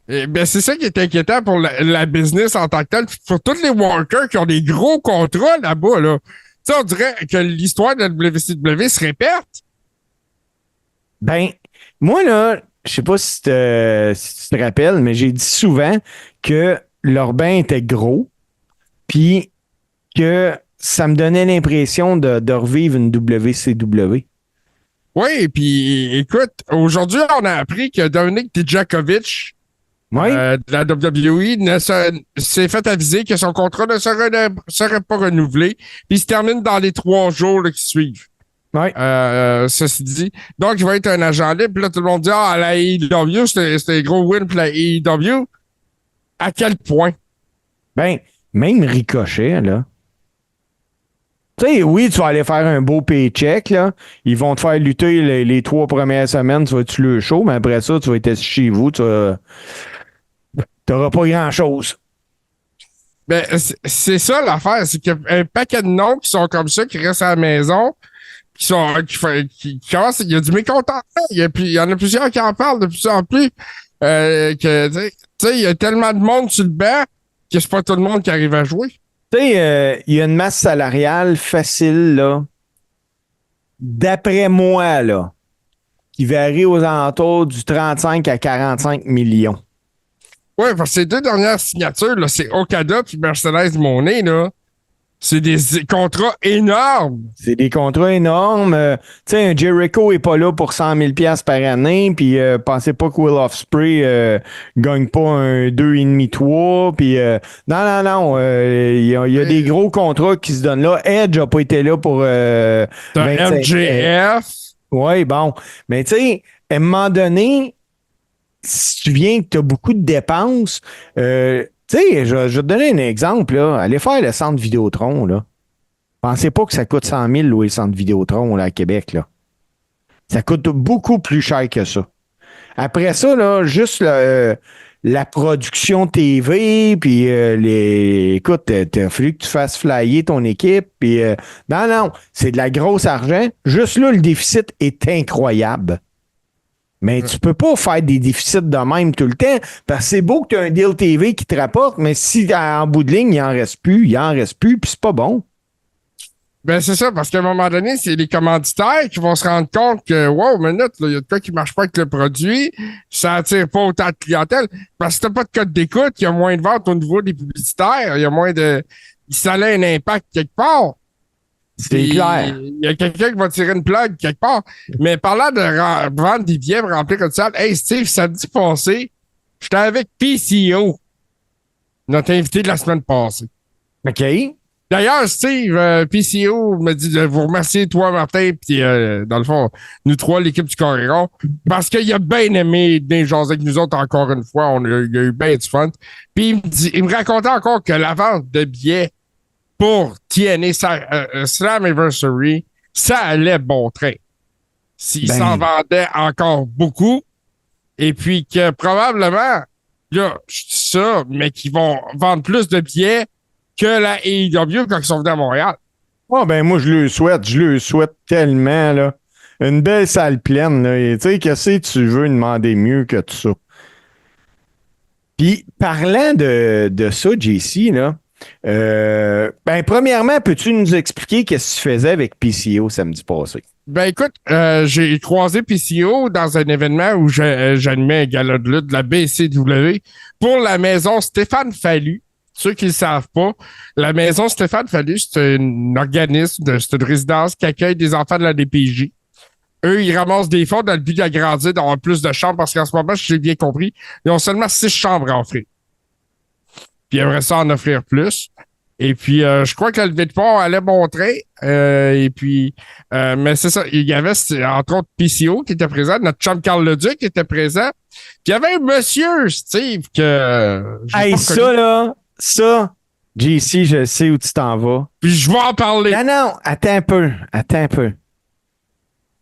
Ben, c'est ça qui est inquiétant pour la business en tant que telle. Pour tous les workers qui ont des gros contrats là-bas, là. Tu sais, on dirait que l'histoire de la WCW se répète. Ben, moi, là, je sais pas si tu te rappelles, mais j'ai dit souvent que leur bain était gros, puis que ça me donnait l'impression de revivre une WCW. Oui, puis écoute, aujourd'hui, on a appris que Dominic Dijakovic de la WWE s'est fait aviser que son contrat ne serait pas renouvelé, puis il se termine dans les 3 jours là, qui suivent. Ouais. Ceci dit. Donc, il va être un agent libre. Puis là, tout le monde dit, la AEW, c'était un gros win pour la AEW. À quel point? Ben, même Ricochet, là. Tu sais, oui, tu vas aller faire un beau paycheck, là. Ils vont te faire lutter les 3 premières semaines, tu vas être le show, mais après ça, tu vas être chez vous, tu n'auras pas grand-chose. Ben, c'est ça l'affaire, c'est qu'il y a un paquet de noms qui sont comme ça, qui restent à la maison, qui commencent, il y a du mécontentement. Il y en a plusieurs qui en parlent de plus en plus. Tu sais, il y a tellement de monde sur le banc que c'est pas tout le monde qui arrive à jouer. Tu sais, il y a une masse salariale facile, là. D'après moi, là, qui varie aux alentours du 35 à 45 millions. Oui, parce que ces 2 dernières signatures, là, c'est Okada puis Mercedes Moné, là. C'est des contrats énormes. C'est des contrats énormes. Tu sais, un Jericho est pas là pour 100 000 $ par année, puis pensez pas que Will Ospreay gagne pas un 2,5-3, puis non. Il y a des gros contrats qui se donnent là. Edge a pas été là pour... MJF. Oui, bon. Mais tu sais, à un moment donné, si tu viens que tu as beaucoup de dépenses... tu sais, je vais te donner un exemple, là. Allez faire le centre Vidéotron, là. Pensez pas que ça coûte 100 000 louer le centre Vidéotron, là, à Québec, là. Ça coûte beaucoup plus cher que ça. Après ça, là, juste la production TV, puis écoute, t'as fallu que tu fasses flyer ton équipe, puis non, c'est de la grosse argent. Juste là, le déficit est incroyable. Mais tu peux pas faire des déficits de même tout le temps, parce que c'est beau que tu as un deal TV qui te rapporte, mais si en bout de ligne, il en reste plus, puis c'est pas bon. Ben, c'est ça, parce qu'à un moment donné, c'est les commanditaires qui vont se rendre compte que, wow, minute, il y a de quoi qui marche pas avec le produit, ça attire pas autant de clientèle, parce que t'as pas de code d'écoute, il y a moins de ventes au niveau des publicitaires, il y a moins de... Ça a un impact quelque part. C'est clair. Il y a quelqu'un qui va tirer une plug quelque part. Mais parlant de vendre des billets remplis comme ça, hey Steve, samedi passé, j'étais avec PCO, notre invité de la semaine passée. OK. D'ailleurs, Steve, PCO me dit de vous remercier, toi, Martin, puis dans le fond, nous 3, l'équipe du Coréron, parce qu'il a bien aimé des gens avec nous autres encore une fois. Il a eu bien du fun. Puis il me racontait encore que la vente de billets pour TNA Slammiversary, ça allait bon train. S'il s'en vendait encore beaucoup, et puis que probablement, là, je dis ça, mais qu'ils vont vendre plus de billets que la AEW quand ils sont venus à Montréal. Oh, ben moi, je le souhaite tellement, là. Une belle salle pleine, là. Tu sais, qu'est-ce que tu veux demander mieux que tout ça? Puis, parlant de ça, JC, là, premièrement, peux-tu nous expliquer qu'est-ce que tu faisais avec PCO samedi passé? Ben écoute, j'ai croisé PCO dans un événement où j'animais un gala de lutte de la BCW pour la maison Stéphane Fallu. Ceux qui ne le savent pas, la maison Stéphane Fallu, c'est un organisme, c'est une résidence qui accueille des enfants de la DPJ. eux, ils ramassent des fonds dans le but d'agrandir, d'avoir plus de chambres, parce qu'en ce moment, si j'ai bien compris, ils ont seulement 6 chambres à offrir. Puis ils aimeraient ça en offrir plus. Et puis, je crois que la levée de fonds allait montrer. Mais c'est ça. Il y avait, entre autres, PCO qui était présent, notre chum Carl Leduc qui était présent. Puis il y avait un monsieur, Steve, que... Hey, ça, là, ça, JC, je sais où tu t'en vas. Puis je vais en parler. Non, attends un peu.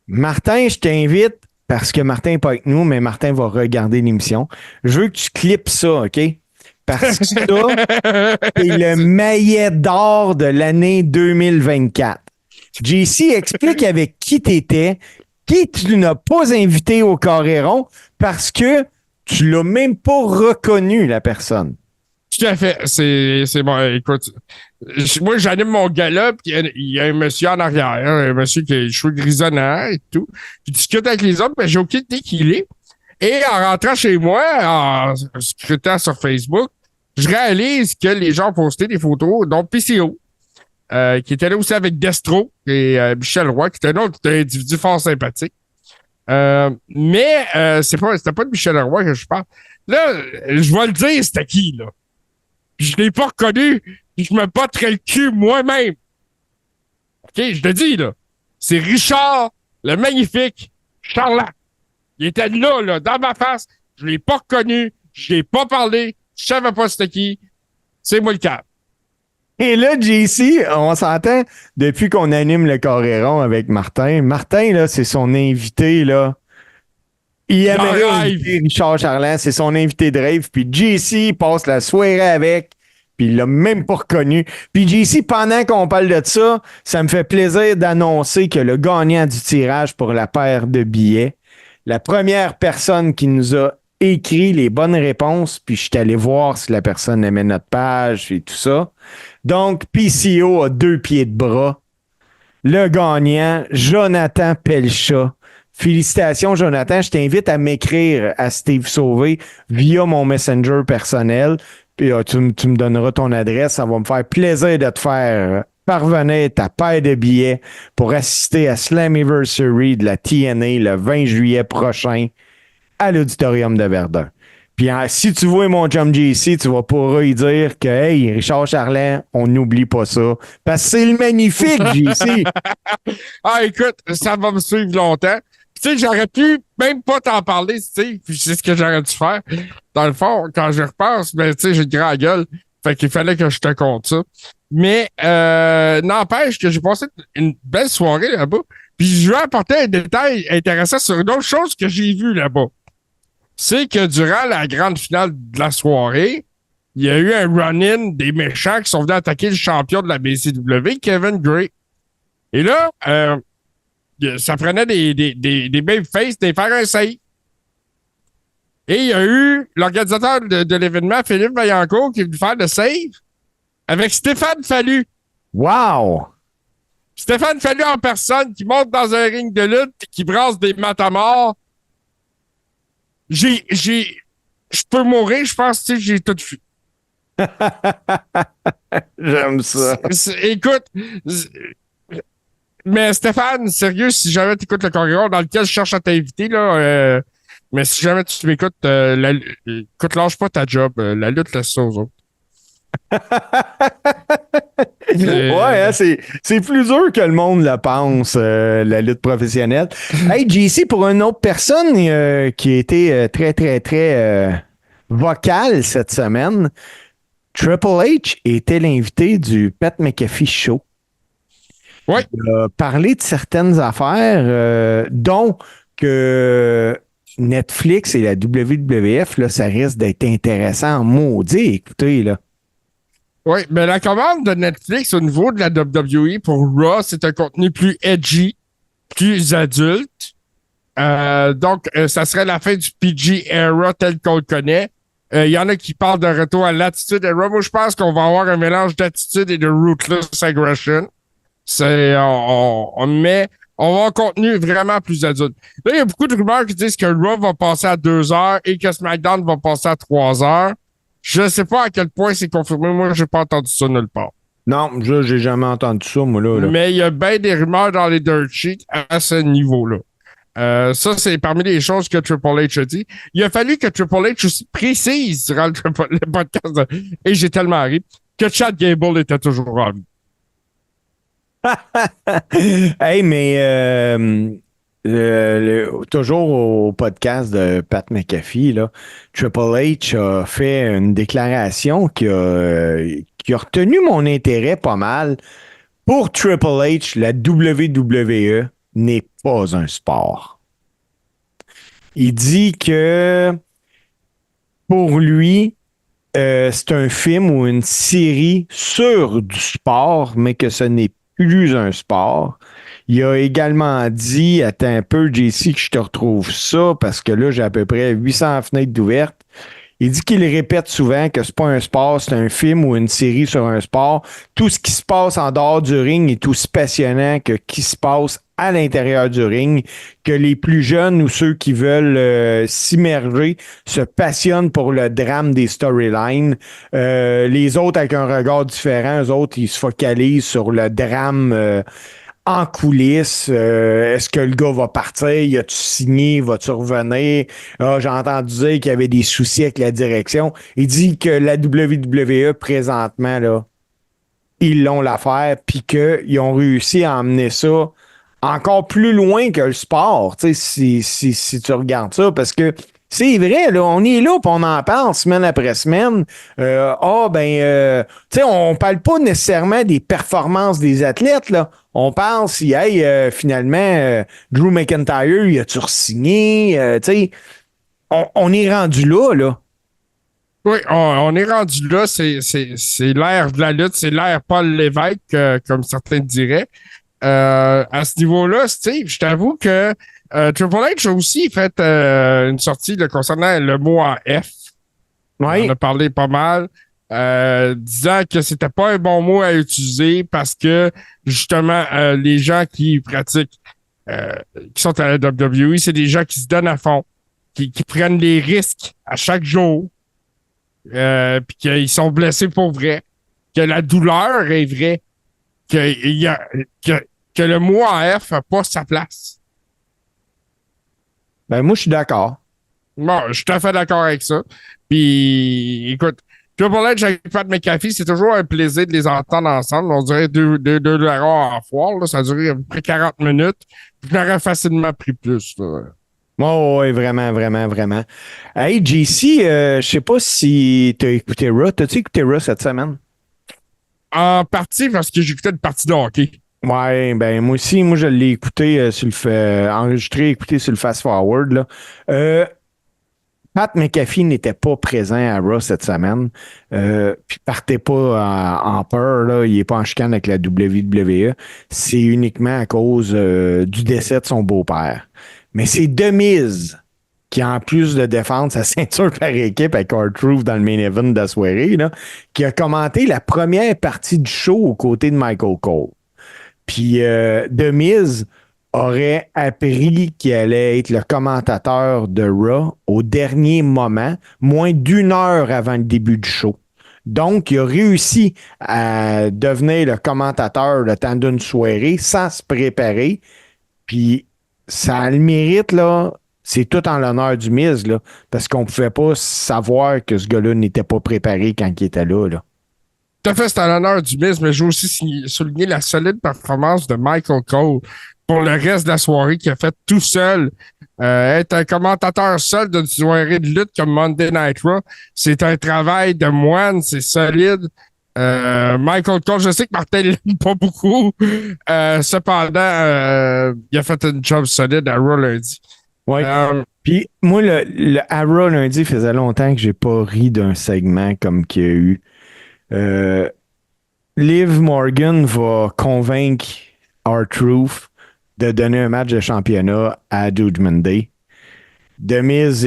Martin, je t'invite, parce que Martin n'est pas avec nous, mais Martin va regarder l'émission. Je veux que tu clips ça, OK? Parce que ça, c'est le maillet d'or de l'année 2024. JC, explique avec qui t'étais, qui tu n'as pas invité au Coréron, parce que tu l'as même pas reconnu, la personne. Tout à fait. C'est bon. Écoute, moi, j'anime mon gala, puis il y a un monsieur en arrière, un monsieur qui a les cheveux grisonnants et tout. Puis discute avec les autres, mais j'ai aucune idée qui il est. Et en rentrant chez moi, en scrutant sur Facebook, je réalise que les gens ont posté des photos, dont PCO, qui était là aussi avec Destro et Michel Roy, qui était un autre individu fort sympathique. Mais c'était pas de Michel Roy que je parle. Là, je vais le dire, c'était qui, là? Je l'ai pas reconnu, puis je me battrais le cul moi-même. OK, je te dis, là. C'est Richard, le magnifique Charlat. Il était là, dans ma face. Je l'ai pas reconnu, je l'ai pas parlé, je savais pas c'était qui. C'est moi le cap. Et là, JC, on s'entend depuis qu'on anime le Coréron avec Martin. Martin, là, c'est son invité, là. Il aimerait inviter Richard Charland, c'est son invité de rêve. Puis JC passe la soirée avec, puis il l'a même pas reconnu. Puis JC, pendant qu'on parle de ça, ça me fait plaisir d'annoncer que le gagnant du tirage pour la paire de billets, la première personne qui nous a écrit les bonnes réponses, puis je suis allé voir si la personne aimait notre page et tout ça. Donc, PCO a 2 pieds de bras. Le gagnant, Jonathan Pelchat. Félicitations, Jonathan. Je t'invite à m'écrire à Steve Sauvé via mon Messenger personnel. Puis tu me donneras ton adresse. Ça va me faire plaisir de te faire parvenir ta paire de billets pour assister à Slammiversary de la TNA le 20 juillet prochain à l'Auditorium de Verdun. Puis si tu vois mon chum JC, tu vas pouvoir lui dire que hey, Richard Charland, on n'oublie pas ça. Parce que c'est le magnifique, JC. Ah, écoute, ça va me suivre longtemps. Tu sais, j'aurais pu même pas t'en parler, tu sais, puis c'est ce que j'aurais dû faire. Dans le fond, quand je repense, ben, tu sais, j'ai une grande gueule. Fait qu'il fallait que je te compte ça. Mais, n'empêche que j'ai passé une belle soirée là-bas. Puis je vais apporter un détail intéressant sur une autre chose que j'ai vue là-bas. C'est que durant la grande finale de la soirée, il y a eu un run-in des méchants qui sont venus attaquer le champion de la BCW, Kevin Gray. Et là, ça prenait des babyface, des faire un save. Et il y a eu l'organisateur de l'événement, Philippe Vaillancourt, qui est venu faire le save avec Stéphane Fallu. Wow! Stéphane Fallu en personne qui monte dans un ring de lutte et qui brasse des matamors. Je peux mourir, je pense, tu sais, j'ai tout vu. J'aime ça. Écoute, mais Stéphane, sérieux, si jamais tu écoutes le Coréron dans lequel je cherche à t'inviter, là, mais si jamais tu m'écoutes, écoute, lâche pas ta job. La lutte, laisse ça aux autres. Ouais, hein, c'est plus dur que le monde le pense, la lutte professionnelle. Hey, JC, pour une autre personne qui a été très, très, très vocale cette semaine, Triple H était l'invité du Pat McAfee Show. Oui. Il a parlé de certaines affaires, dont que Netflix et la WWF, là, ça risque d'être intéressant en maudit. Écoutez, là. Oui, mais la commande de Netflix au niveau de la WWE pour Raw, c'est un contenu plus edgy, plus adulte. Donc, ça serait la fin du PG era tel qu'on le connaît. Il y en a qui parlent de retour à l'attitude era. Moi, je pense qu'on va avoir un mélange d'attitude et de ruthless aggression. On va avoir un contenu vraiment plus adulte. Là, il y a beaucoup de rumeurs qui disent que Raw va passer à 2 heures et que SmackDown va passer à 3 heures. Je ne sais pas à quel point c'est confirmé. Moi, j'ai pas entendu ça nulle part. Non, j'ai jamais entendu ça, moi, là. Mais il y a bien des rumeurs dans les dirt sheets à ce niveau-là. Ça, c'est parmi les choses que Triple H a dit. Il a fallu que Triple H aussi précise durant le podcast, et j'ai tellement ri, que Chad Gable était toujours en vie. Hey, mais toujours au podcast de Pat McAfee, là, Triple H a fait une déclaration qui a retenu mon intérêt pas mal. Pour Triple H, la WWE n'est pas un sport. Il dit que pour lui, c'est un film ou une série sur du sport, mais que ce n'est plus un sport. Il a également dit, attends un peu, JC, que je te retrouve ça, parce que là, j'ai à peu près 800 fenêtres d'ouvertes. Il dit qu'il répète souvent que c'est pas un sport, c'est un film ou une série sur un sport. Tout ce qui se passe en dehors du ring est aussi passionnant que ce qui se passe à l'intérieur du ring, que les plus jeunes ou ceux qui veulent s'immerger se passionnent pour le drame des storylines. Les autres, avec un regard différent, eux autres, ils se focalisent sur le drame en coulisses. Est-ce que le gars va partir? Y a-tu signé? Va-tu revenir? Ah, j'ai entendu dire qu'il y avait des soucis avec la direction. Il dit que la WWE, présentement, là, ils l'ont l'affaire, puis qu'ils ont réussi à emmener ça encore plus loin que le sport, tu sais, si tu regardes ça, parce que c'est vrai, là, on est là, puis on en parle semaine après semaine. Tu sais, on parle pas nécessairement des performances des athlètes, là. On parle si, finalement, Drew McIntyre, il a-tu re-signé? Tu sais, on est rendu là, là. Oui, on est rendu là. C'est l'ère de la lutte, c'est l'ère Paul Lévesque, comme certains diraient. À ce niveau-là, Steve, je t'avoue que Triple H a aussi fait une sortie là, concernant le mot en F. Oui. On a parlé pas mal, disant que c'était pas un bon mot à utiliser parce que, justement, les gens qui pratiquent, qui sont à la WWE, c'est des gens qui se donnent à fond, qui prennent des risques à chaque jour, puis qu'ils sont blessés pour vrai, que la douleur est vraie, que le mot en F n'a pas sa place. Ben, moi, je suis d'accord. Bon, je suis tout à fait d'accord avec ça. Puis, écoute, Triple H avec Pat McAfee, c'est toujours un plaisir de les entendre ensemble. On dirait deux dragons en foire. Là. Ça a duré à peu près 40 minutes. Je l'aurais facilement pris plus. Oh, oui, vraiment, vraiment, vraiment. Hey, JC, je sais pas si tu as écouté Raw. T'as-tu écouté Raw cette semaine? En partie parce que j'écoutais une partie de hockey. Ouais, ben moi aussi, je l'ai écouté enregistré, écouté sur le Fast Forward. Là. Pat McAfee n'était pas présent à Raw cette semaine. Puis partez pas en peur, là. Il n'est pas en chicane avec la WWE. C'est uniquement à cause du décès de son beau-père. Mais c'est The Miz qui, en plus de défendre sa ceinture par équipe avec R-Truth dans le main event de la soirée, là, qui a commenté la première partie du show aux côtés de Michael Cole. Puis The Miz aurait appris qu'il allait être le commentateur de Raw au dernier moment, moins d'1 heure avant le début du show. Donc, il a réussi à devenir le commentateur le temps d'une soirée sans se préparer. Puis, ça a le mérite, là. C'est tout en l'honneur du Miz, là, parce qu'on ne pouvait pas savoir que ce gars-là n'était pas préparé quand il était là, là. Tout à fait, c'est en l'honneur du Miz, mais je veux aussi souligner la solide performance de Michael Cole pour le reste de la soirée qu'il a fait tout seul. Être un commentateur seul d'une soirée de lutte comme Monday Night Raw, c'est un travail de moine, c'est solide. Michael Cole, je sais que Martin l'aime pas beaucoup. Cependant, il a fait une job solide à Raw lundi. Oui. Puis moi, le à Raw lundi, faisait longtemps que j'ai pas ri d'un segment comme qu'il y a eu. Liv Morgan va convaincre R-Truth de donner un match de championnat à Judgment Day. The Miz,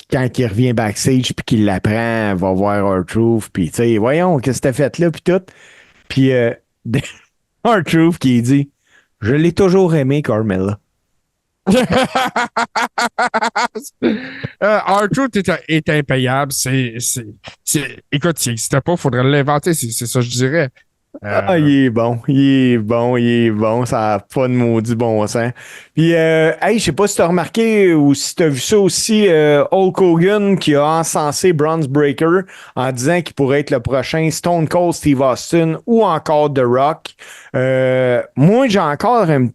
quand il revient backstage puis qu'il l'apprend, va voir R-Truth, puis tu sais, voyons, qu'est-ce que t'as fait là, puis tout. Puis R-Truth qui dit « Je l'ai toujours aimé, Carmella. » R-Truth est impayable. Écoute, s'il n'existait pas, il faudrait l'inventer. C'est ça, je dirais. Ah, il est bon, il est bon, il est bon. Ça n'a pas de maudit bon sens. Puis, hey, je sais pas si tu as remarqué ou si tu as vu ça aussi, Hulk Hogan qui a encensé Bronze Breaker en disant qu'il pourrait être le prochain Stone Cold Steve Austin ou encore The Rock. Moi, j'ai encore un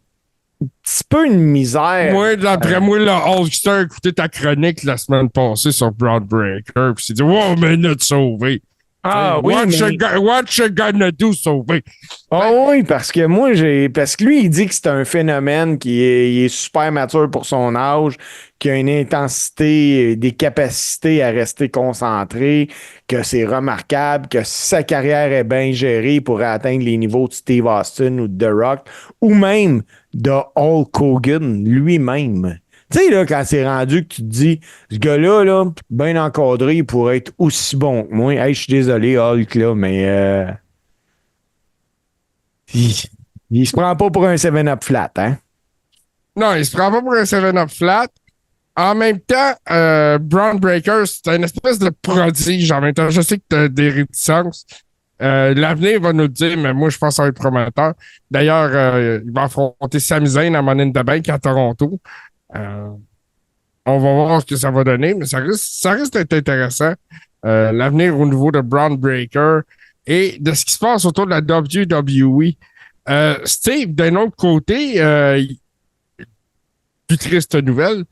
petit peu une misère. Moi, d'après moi, le Hulkster a écouté ta chronique la semaine passée sur Broad Breaker, puis s'est dit, wow, mais il a sauvé. Ah oui, what you gonna do, sauver? Ah oui, parce que parce que lui, il dit que c'est un phénomène qui est super mature pour son âge, qui a une intensité, des capacités à rester concentré, que c'est remarquable, que si sa carrière est bien gérée, il pourrait atteindre les niveaux de Steve Austin ou de The Rock, ou même de Hulk Hogan lui-même. Tu sais, là, quand c'est rendu que tu te dis, ce gars-là, là, bien encadré, il pourrait être aussi bon que moi. Hey, je suis désolé, Hulk, là, mais il se prend pas pour un 7-up flat, hein? Non, il se prend pas pour un 7-up flat. En même temps, Braun Breaker, c'est une espèce de prodige. En même temps, je sais que tu as des réticences. L'avenir va nous le dire, mais moi, je pense que ça va être prometteur. D'ailleurs, il va affronter Sami Zayn à Money in the Bank à Toronto. On va voir ce que ça va donner, mais ça risque d'être intéressant. L'avenir au niveau de Braun Breaker et de ce qui se passe autour de la WWE. Steve, d'un autre côté, plus triste nouvelle,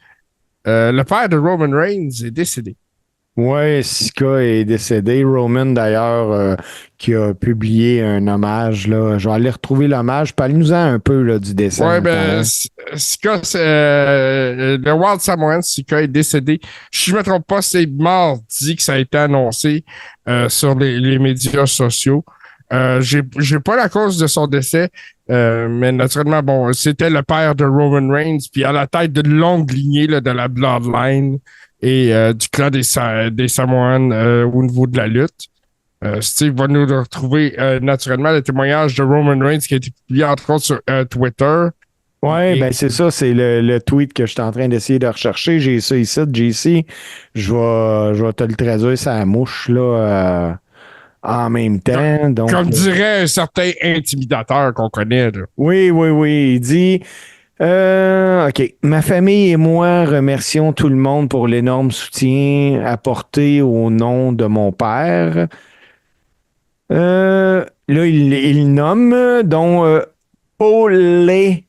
le père de Roman Reigns est décédé. Ouais, Sika est décédé. Roman, d'ailleurs, qui a publié un hommage. Là. Je vais aller retrouver l'hommage. Parle-nous-en un peu là, du décès. Ouais, ben, Sika, le Wild Samoan, Sika est décédé. Si je ne me trompe pas, c'est mardi que ça a été annoncé sur les médias sociaux. J'ai pas la cause de son décès, mais naturellement, bon, c'était le père de Roman Reigns, puis à la tête d'une longue lignée là, de la Bloodline et du clan des Samoans au niveau de la lutte. Steve va nous retrouver naturellement le témoignage de Roman Reigns qui a été publié entre autres sur Twitter. Oui, ben c'est ça, c'est le tweet que je suis en train d'essayer de rechercher. J'ai ça ici, JC. Je vais te le traduire sur la mouche là, en même temps. Donc, comme dirait un certain intimidateur qu'on connaît. Là. Oui. Il dit... OK. Ma famille et moi remercions tout le monde pour l'énorme soutien apporté au nom de mon père. Là, il nomme, dont Olevao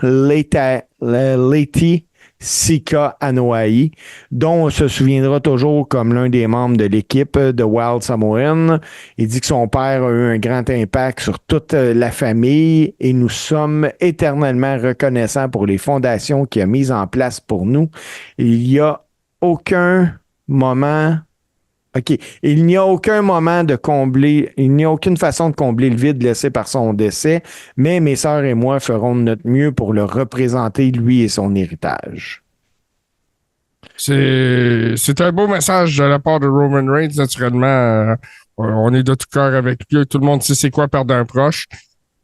Leti Sika Anoa'i, dont on se souviendra toujours comme l'un des membres de l'équipe de Wild Samoan. Il dit que son père a eu un grand impact sur toute la famille et nous sommes éternellement reconnaissants pour les fondations qu'il a mises en place pour nous. Il n'y a aucun moment... OK. Il n'y a aucun moment de combler, il n'y a aucune façon de combler le vide laissé par son décès, mais mes sœurs et moi ferons de notre mieux pour le représenter, lui et son héritage. C'est un beau message de la part de Roman Reigns, naturellement. On est de tout cœur avec lui. Tout le monde sait c'est quoi perdre un proche.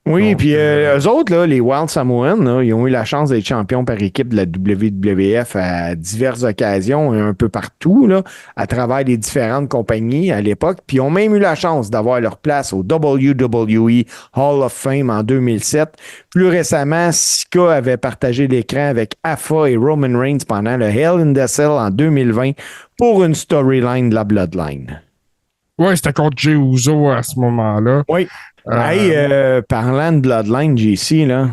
Oui, donc, puis eux autres, là, les Wild Samoans, là, ils ont eu la chance d'être champions par équipe de la WWF à diverses occasions, un peu partout, là, à travers les différentes compagnies à l'époque. Puis ils ont même eu la chance d'avoir leur place au WWE Hall of Fame en 2007. Plus récemment, Sika avait partagé l'écran avec Afa et Roman Reigns pendant le Hell in the Cell en 2020 pour une storyline de la Bloodline. Oui, c'était contre Jey Uso à ce moment-là. Oui. Parlant de Bloodline, JC, là,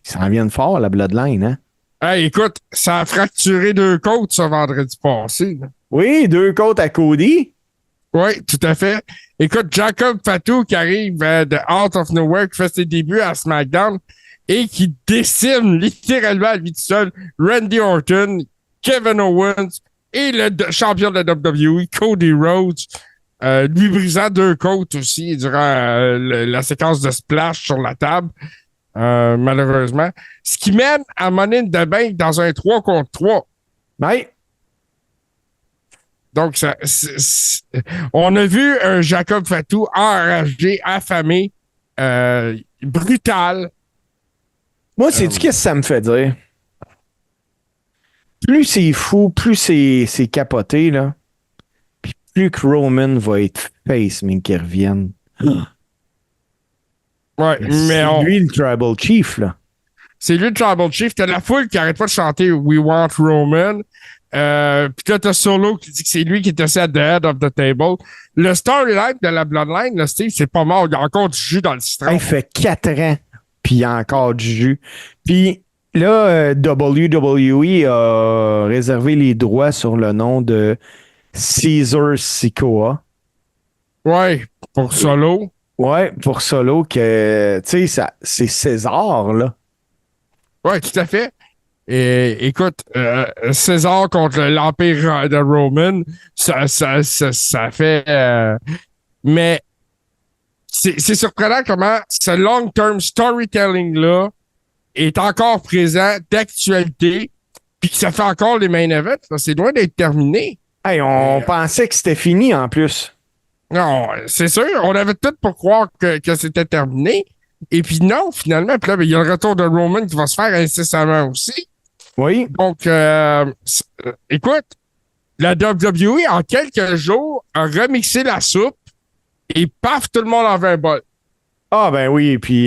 ils s'en viennent fort, la Bloodline, hein? Hey, écoute, ça a fracturé 2 côtes ce vendredi passé. Là. Oui, 2 côtes à Cody. Oui, tout à fait. Écoute, Jacob Fatou qui arrive de Out of Nowhere, qui fait ses débuts à SmackDown et qui décime littéralement à lui tout seul Randy Orton, Kevin Owens et le champion de la WWE, Cody Rhodes. Lui brisant 2 côtes aussi durant la séquence de splash sur la table, malheureusement. Ce qui mène à Money in the Bank dans un 3 contre 3. Oui. Donc, on a vu un Jacob Fatou enragé, affamé, brutal. Moi, sais-tu qu'est-ce que ça me fait dire? Plus c'est fou, plus c'est capoté, là. Plus que Roman va être face, mais qu'il revienne. Ouais, mais C'est lui le Tribal Chief, là. C'est lui le Tribal Chief. T'as la foule qui arrête pas de chanter We Want Roman. Puis là, t'as Solo qui dit que c'est lui qui est assis à the head of the table. Le storyline de la Bloodline, là, Steve, c'est pas mort. Il y a encore du jus dans le citron. Il fait 4 ans, puis il y a encore du jus. Puis là, WWE a réservé les droits sur le nom de Caesar Sikoa. Ouais, pour Solo. Ouais, pour Solo, que, tu sais, c'est César, là. Ouais, tout à fait. Et écoute, César contre l'Empire de Roman, ça fait... mais c'est surprenant comment ce long-term storytelling-là est encore présent, d'actualité, puis que ça fait encore les main events. C'est loin d'être terminé. Hey, on pensait que c'était fini, en plus. Non, c'est sûr. On avait tout pour croire que c'était terminé. Et puis non, finalement. Puis là, il y a le retour de Roman qui va se faire incessamment aussi. Oui. Donc, écoute, la WWE, en quelques jours, a remixé la soupe et paf, tout le monde en veut un bol. Ah, ben oui, puis,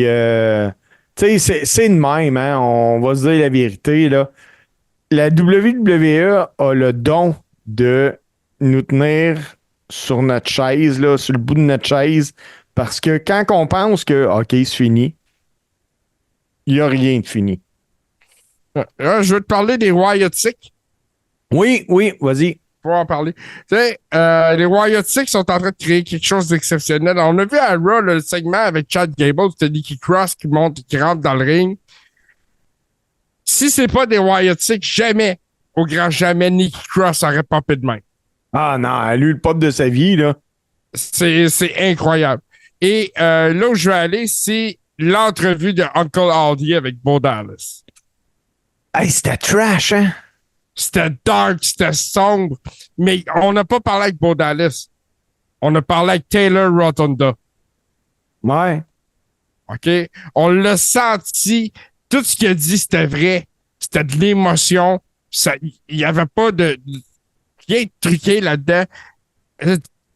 tu sais, c'est de même, hein, on va se dire la vérité, là. La WWE a le don de nous tenir sur notre chaise, là, sur le bout de notre chaise, parce que quand on pense que, OK, c'est fini, il n'y a rien de fini. Là, je veux te parler des Wyatt Six. Oui, vas-y. Faut en parler. Tu sais, les Wyatt Six sont en train de créer quelque chose d'exceptionnel. On a vu à Raw le segment avec Chad Gable, c'était Nikki Cross qui rentre dans le ring. Si c'est pas des Wyatt Six, jamais, au grand jamais, Nikki Cross aurait popé de main. Ah non, elle a eu le pop de sa vie, là. C'est incroyable. Et là où je vais aller, c'est l'entrevue de Uncle Aldi avec Bo Dallas. Hey, c'était trash, hein? C'était dark, c'était sombre. Mais on n'a pas parlé avec Bo Dallas. On a parlé avec Taylor Rotunda. Ouais. OK? On l'a senti. Tout ce qu'il a dit, c'était vrai. C'était de l'émotion. Il n'y avait pas de rien de truqué là-dedans.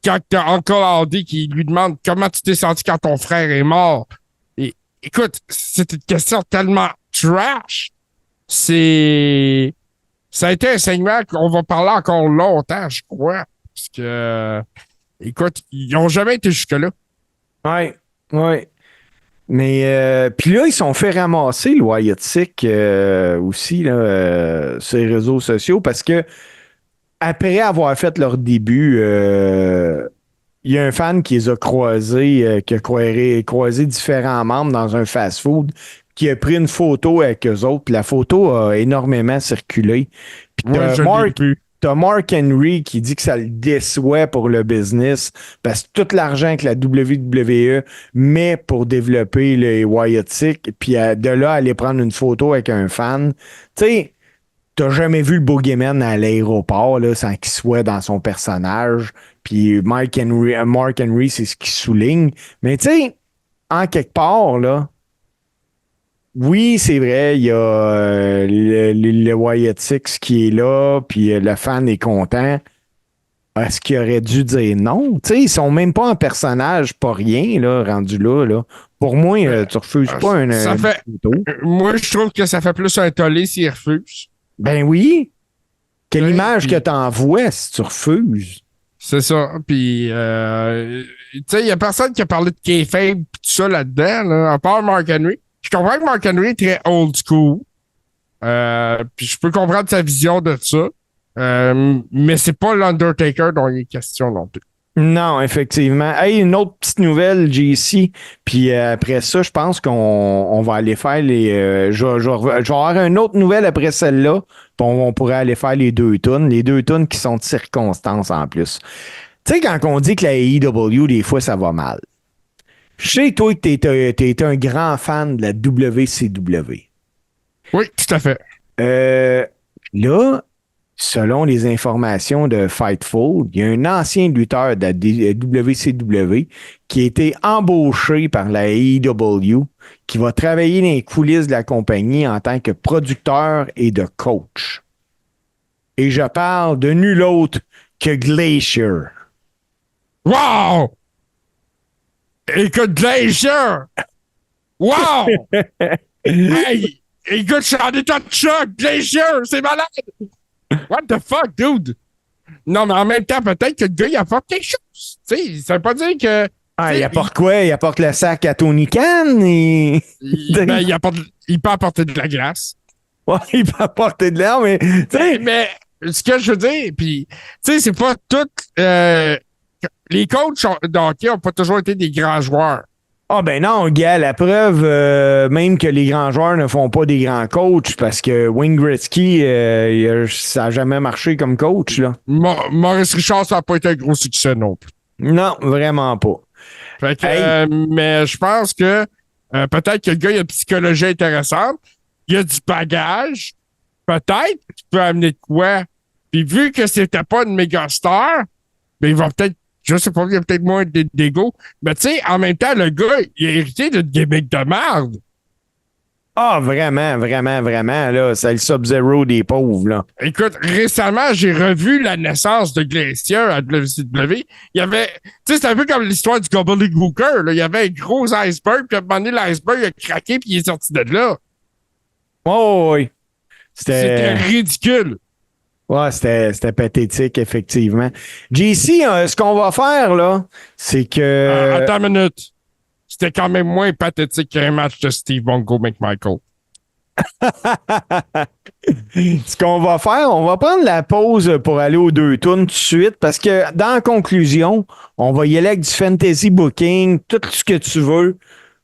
Quand t'as Uncle Aldi qui lui demande comment tu t'es senti quand ton frère est mort. Et écoute, c'est une question tellement trash. Ça a été un segment qu'on va parler encore longtemps, je crois. Parce que, écoute, ils n'ont jamais été jusque-là. Ouais. Mais, puis là, ils sont fait ramasser, le Wyatt Six, aussi, là, sur les réseaux sociaux, parce que après avoir fait leur début, il y a un fan qui les a croisés, qui a croisé différents membres dans un fast-food, qui a pris une photo avec eux autres, puis la photo a énormément circulé. Puis t'as Mark Henry qui dit que ça le déçoit pour le business parce que tout l'argent que la WWE met pour développer les Wyatt Six, puis de là, aller prendre une photo avec un fan. Tu sais, t'as jamais vu le Boogeyman à l'aéroport là, sans qu'il soit dans son personnage. Puis Mark Henry, c'est ce qu'il souligne. Mais tu sais, en quelque part, là, oui, c'est vrai, il y a le Wyatt Six qui est là, puis le fan est content. Est-ce qu'il aurait dû dire non? Tu sais, ils sont même pas un personnage, pas rien, là, rendu là. Pour moi, tu refuses pas un photo. Moi, je trouve que ça fait plus un tollé s'il refuse. Ben oui. Quelle image que t'envoies si tu refuses? C'est ça. Puis, tu sais, il y a personne qui a parlé de kayfabe et tout ça là-dedans, là, à part Mark Henry. Je comprends que Mark Henry est très old school. Puis je peux comprendre sa vision de ça. Mais c'est pas l'Undertaker dont il est question non plus. Non, effectivement. Hey, une autre petite nouvelle, JC. Puis après ça, je pense qu'on va aller faire les... je vais avoir une autre nouvelle après celle-là. Puis on pourrait aller faire les 2 tonnes. Les 2 tonnes qui sont de circonstances en plus. Tu sais, quand on dit que la AEW, des fois, ça va mal. Je sais, toi, que t'es un grand fan de la WCW. Oui, tout à fait. Là, selon les informations de Fightful, il y a un ancien lutteur de la WCW qui a été embauché par la AEW, qui va travailler dans les coulisses de la compagnie en tant que producteur et de coach. Et je parle de nul autre que Glacier. Wow! Écoute, Glacier! Wow! Hey! Écoute, je suis en état de choc! Glacier! C'est malade! What the fuck, dude? Non, mais en même temps, peut-être que le gars, il apporte quelque chose. Tu sais, ça veut pas dire que... Ah, il apporte quoi? Il apporte le sac à Tony Khan et... il peut apporter de la glace. Ouais, il peut apporter de l'air, mais... Mais ce que je veux dire, puis, tu sais, c'est pas tout... les coachs de hockey n'ont pas toujours été des grands joueurs. Ah ben non, gars, la preuve, même que les grands joueurs ne font pas des grands coachs parce que Wayne Gretzky, ça n'a jamais marché comme coach, là. Maurice Richard, ça n'a pas été un gros succès non plus. Non, vraiment pas. Fait que, mais je pense que peut-être que le gars, il a une psychologie intéressante, il a du bagage, peut-être qu'il peut amener de quoi. Puis vu que c'était pas une méga star, ben il va peut-être, je sais pas, il y a peut-être moins d'ego. Mais tu sais, en même temps, le gars, il a hérité d'une gimmick de merde. Ah, vraiment, vraiment, vraiment, là, c'est le Sub-Zero des pauvres, là. Écoute, récemment, j'ai revu la naissance de Glacier à WCW. Il y avait, tu sais, c'est un peu comme l'histoire du Gobbledygooker, là. Il y avait un gros iceberg, puis à un moment donné, l'iceberg a craqué, puis il est sorti de là. Oh, oui. C'était ridicule. Ouais, c'était pathétique, effectivement. JC, ce qu'on va faire, là, c'est que... Attends une minute. C'était quand même moins pathétique qu'un match de Steve Bongo McMichael. Ce qu'on va faire, on va prendre la pause pour aller aux 2 tours tout de suite parce que dans la conclusion, on va y aller avec du fantasy booking, tout ce que tu veux,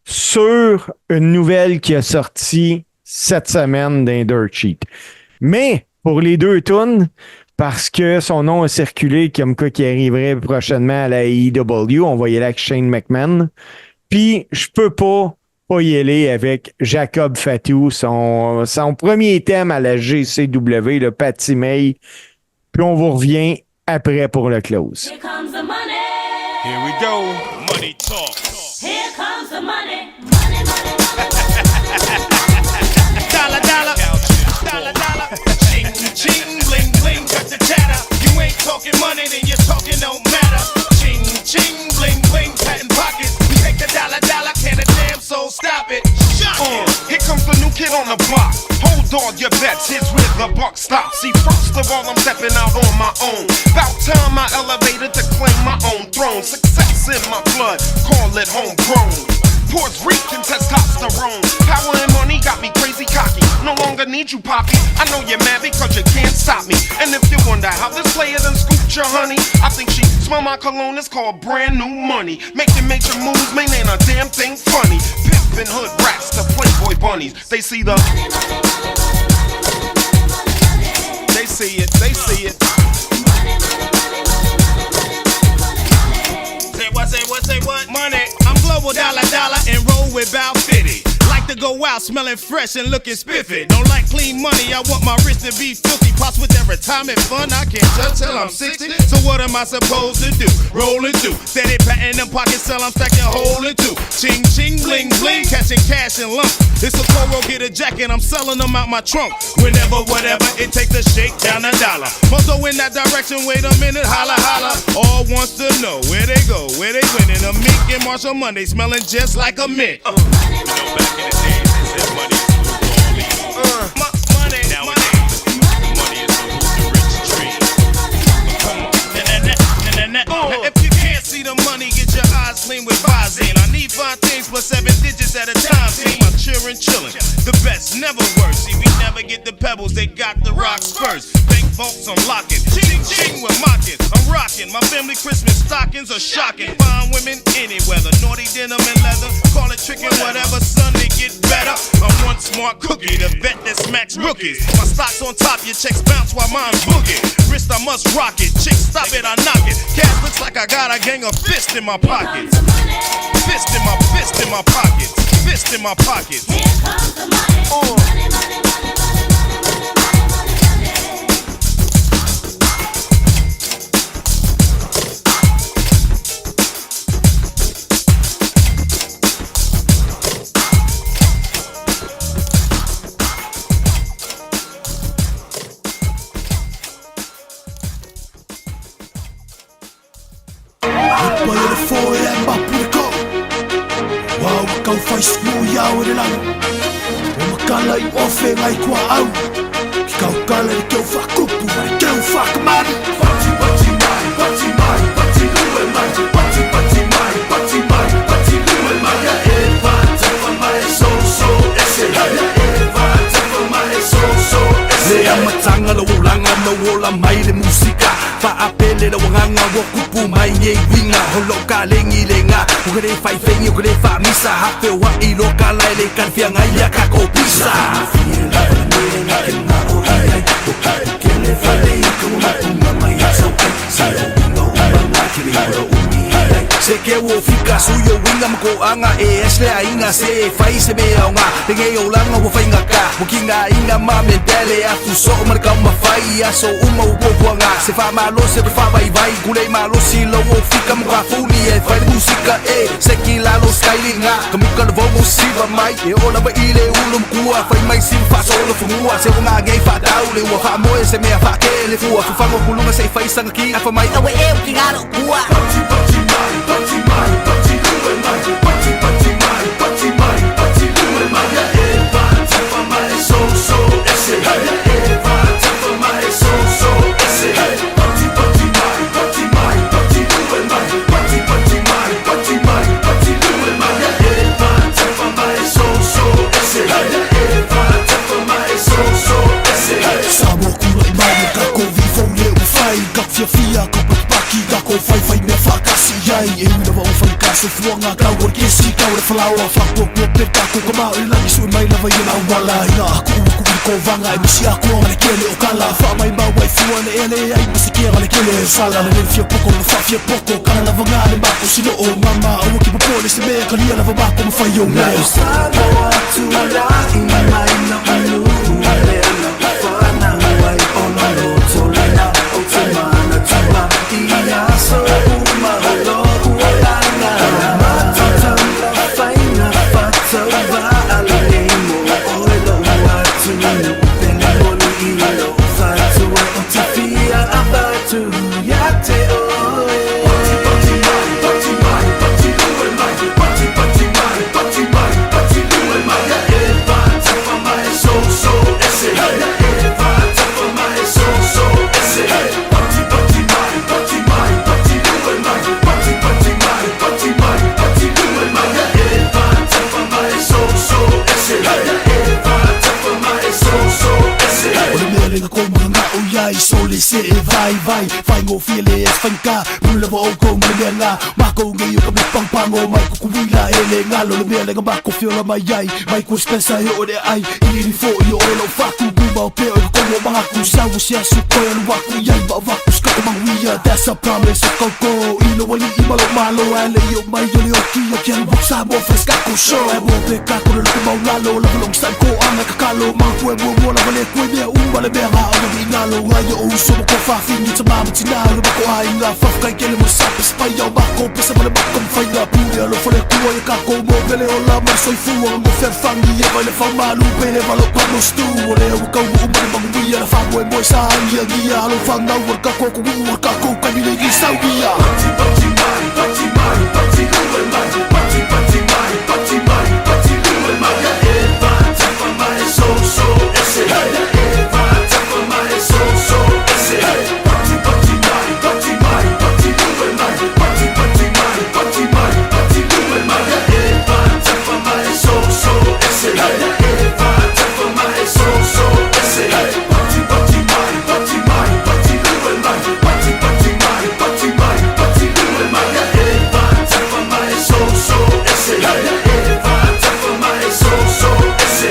sur une nouvelle qui a sorti cette semaine d'un Dirt Sheet. Mais pour les 2 tunes, parce que son nom a circulé comme quoi qui arriverait prochainement à la AEW, on va y aller avec Shane McMahon. Puis, je peux pas y aller avec Jacob Fatou, son premier thème à la GCW, le Patty May. Puis, on vous revient après pour le close. Here comes the money. Here we go. Money talk. Here comes the money. Money, money, money, Dollar, dollar. Dollar, dollar. Ching, ching, bling, bling, got the chatter. You ain't talking money, then your talking don't matter. Ching, ching, bling, bling, patent pockets. Take the dollar, dollar, can a damn soul stop it? Here comes the new kid on the block. Hold all your bets, here's where the buck stops. See, first of all, I'm stepping out on my own. About time I elevated to claim my own throne. Success in my blood, call it homegrown. Puerto Rican testosterone. Power and money got me crazy cocky. No longer need you, Poppy. I know you're mad because you can't stop me. And if you wonder how this player done scooped your honey, I think she smell my cologne, it's called brand new money. Making major moves, man, ain't a damn thing funny. Pimpin' hood rats to Playboy bunnies. They see the... They see it, they see it. Say what? Money. I'm global dollar and roll with Bow Fitty. Like to go out smelling fresh and looking spiffy. Don't like clean money, I want my wrist to be filthy. Pops with that retirement fund, I can't touch till I'm 60. So what am I supposed to do? Rolling through, steady patting them pockets, sell I'm stacking holding two. Ching ching bling bling, catching cash in lumps. It's a Coro, get a jacket, I'm selling them out my trunk. Whenever, whatever, it takes a shake down a dollar. Mozo in that direction, wait a minute, holla holla. All wants to know where they go, where they winning. A Mink and Marshall Monday, smelling just like a mint. You know, back in the days, they said money is the root of all evil. Money. Nowadays, money is the root of the rich tree. Come on. Now, if you can't see the money, get your eyes clean with Visine. I need 5 things plus 7 digits at a time. Team, I'm cheering, chilling. The best, never worse. See, we never get the pebbles, they got the rocks first. Bank vaults, I'm locking. Ching, ching, we're mocking. I'm rocking. My family Christmas stockings are shocking. Fine women, any weather. Naughty denim and leather. Call it tricking, whatever, son, they get better. I'm one smart cookie, the vet that smacks rookies. My stock's on top, your checks bounce while mine's boogie. Wrist, I must rock it. Chicks, stop it, I knock it. Cash looks like I got a gang of fists in my pockets. Fist in my pockets. Fist in my pockets. Here comes the money. Money, money, money, money, money, money, money. Voglio fuori e va pure con. Wow, con whai sku iau e lang O makala I ofe ngai kua au Ki kau kala I keu whakupu Mai keu whakamani Pati pati mai, pati mai, pati lue mai Pati pati mai, pati mai, pati lue mai Ya e whatever mai so so ese Ya e whatever mai so so ese Le amatanga la ulanga na wola mai le musika Paapele na wanganga wakupu mai nge winga Holo ka lengi lenga Ukare fai fengi ukare fa misa Hape wa ilo ka lai le kan fia ngai ya kako pisa Fie la vane na kenga o hai Ukele fale iko mapunga mai so Sai o winga umanga kiri ora umi Se ke wo fika suyo winga mko anga e esle ainga se fai se me aunga Lenge o langa wo fai ngaka Mukinga inga mame tele atu so marka uma fai aso uma upo puanga Se fa malo se fa vai vai kule malo si lo wo fika mka funi e fai musika e se kila lo skylinga kamuka lo mo siva mai e ola ba ile ulum kua fai mai sim fa so lo fumua se nga gay fa daule wo fa mo se me fa kele fu fa mo kulunga se fai sanga ki fa mai awe e kingalo kua Pati mai, pati mai, pati lue mai Pati pati mai, pati mai, pati lue mai Ya e whatever mai so so ese Ya e whatever mai so so ese Pati pati mai, pati mai, pati lue mai Pati pati mai, pati mai, pati lue mai Ya e whatever mai so so ese Ya e whatever mai so so ese Samo kura mai kako vivo le ufai Kak fia fia kapag paki kako fai fai me fakasi Yai e una va ufai kaso fuanga kau or kesi kau re falawa Fakpok mo peta ko kamau ilang isun mai lava yun ang wala Ina aku ko vanga e misi aku ang kele o kala Fa mai mawai fuana ele ai masikira le kele Sala na nil fia poko na fa fia poko Kala lava nga le bako sino o mama Awa ki papole se mea kalia lava bako mafayo na Usalo atu ala ina mai na anu Ale na ufana Wai ona roto lana o te mana tuma Ia so uma halo ualanga Matutanga faina fatova alemo Oilo watu Pene moni ilo fatua O te fia abatu Yate oe Pati mai, pati mai, pati lue mai Pati pati mai, pati mai, pati lue mai Ya e whatever mai so so ese Ya e whatever mai so so ese Pati pati mai, pati mai, pati lue mai Pati pati mai, pati mai, pati lue mai Ya e whatever mai so so ese Ya e whatever mai so so ese Ole mere nga kong mga ngao yai Sole se e vai vai Fai ngo file es fanka Mula va o kong mga nga Mako ngayon kami pangpango Mai kukuwila ele nga Lole mere nga mako fiola mai yai Mai kuspesa he ode ai Ili fo yo olo faku Buma o peo Iko kongo mga kusawa siya Sukoy alo waku yai Ba vakus ka kumang wiya That's a promise o koko Ilo wali imalo malo Ale yo mai yoli o kiyo Kian buksa mo freska ko show Ebo peka ko lalo kumau lalo Labalong stan ko ang nakakalo Mga kwe mo mo Labale kwe mea umbale mea nga Ang nginalo Ngayo o uso mo ko fafing Ita mama tinalo Bako ay nga Faf kay kele mo sapis Payaw bako Pesa male bakong fay nga Puri alo fole kuwa ya kako mo Pele o lamar soy fuwa Mo fer fangi Ye vale fang malu Pele valo pano stu Ole o kau mo umbale bang wiya Na fang boy sa hangya Gia alo fang na war kako Kung war kako Kanila gisaw giya Pati pati mai Pati mai Pati lue mai Pati pati mai Pati mai Pati lue mai Ya e whatever mai so so ese Ya e whatever mai so so ese Pati pati mai Pati mai Pati lue mai Pati pati mai Pati mai Pati lue mai Ya e whatever mai so so ese Ya e whatever mai so so ese Pati pati mai Pati mai Pati lue mai Pati pati mai Pati mai Pati lue mai Ya e whatever mai so so ese Ya e whatever mai so so ese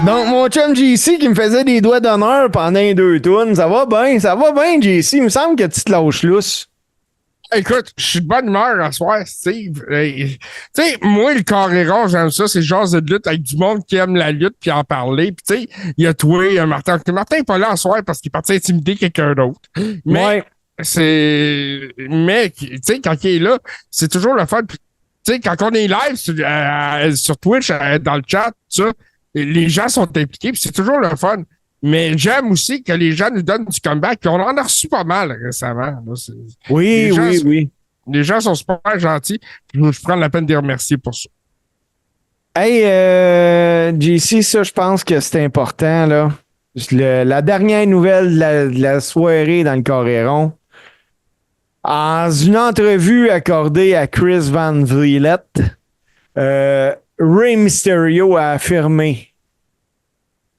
Donc, mon chum JC qui me faisait des doigts d'honneur pendant les 2 tunes. Ça va bien, JC. Il me semble que tu te lâches lousse. Écoute, je suis de bonne humeur à soir, Steve. Tu sais, moi, le Carré-Rond, j'aime ça. C'est le genre de lutte avec du monde qui aime la lutte puis en parler. Puis tu sais, il y a toi, Martin. Martin n'est pas là à soir parce qu'il est parti intimider quelqu'un d'autre. Mais Mais, tu sais, quand il est là, c'est toujours le fun. Puis, tu sais, quand on est live sur Twitch, dans le chat, tout ça, les gens sont impliqués, puis c'est toujours le fun. Mais j'aime aussi que les gens nous donnent du comeback, puis on en a reçu pas mal récemment. Là, oui. Les gens sont super gentils. Je prends la peine de les remercier pour ça. Hey, JC, ça, je pense que c'est important, là. La dernière nouvelle de la soirée dans le Coréron. En une entrevue accordée à Chris Van Vliet, Rey Mysterio a affirmé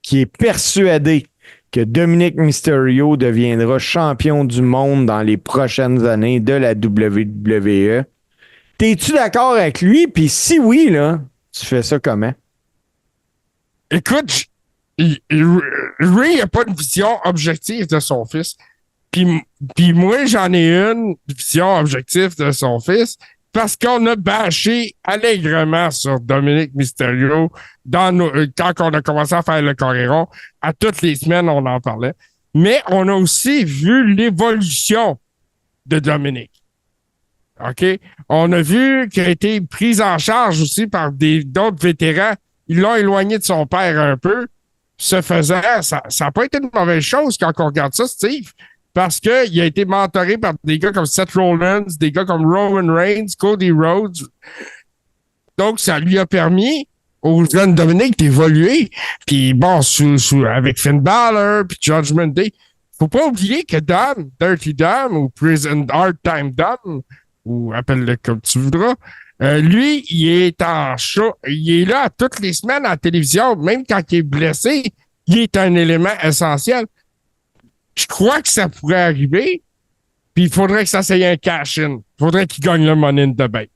qu'il est persuadé que Dominic Mysterio deviendra champion du monde dans les prochaines années de la WWE. T'es-tu d'accord avec lui? Puis si oui, là, tu fais ça comment? Écoute, Ray n'a pas une vision objective de son fils. Puis moi, j'en ai une vision objective de son fils parce qu'on a bâché allègrement sur Dominic Mysterio quand on a commencé à faire le Coréron. À toutes les semaines, on en parlait. Mais on a aussi vu l'évolution de Dominic. OK? On a vu qu'il a été pris en charge aussi par d'autres vétérans. Ils l'ont éloigné de son père un peu. Ce faisant, ça n'a pas été une mauvaise chose quand on regarde ça, Steve. Parce qu'il a été mentoré par des gars comme Seth Rollins, des gars comme Roman Reigns, Cody Rhodes. Donc, ça lui a permis aux jeunes Dominic d'évoluer. Puis bon, avec Finn Balor, puis Judgment Day. Faut pas oublier que Dom, Dirty Dom, ou Prison Hard Time Dom, ou appelle-le comme tu voudras, lui, il est en show. Il est là toutes les semaines à la télévision. Même quand il est blessé, il est un élément essentiel. Je crois que ça pourrait arriver, puis il faudrait que ça soit un cash-in. Il faudrait qu'il gagne le Money in the Bank.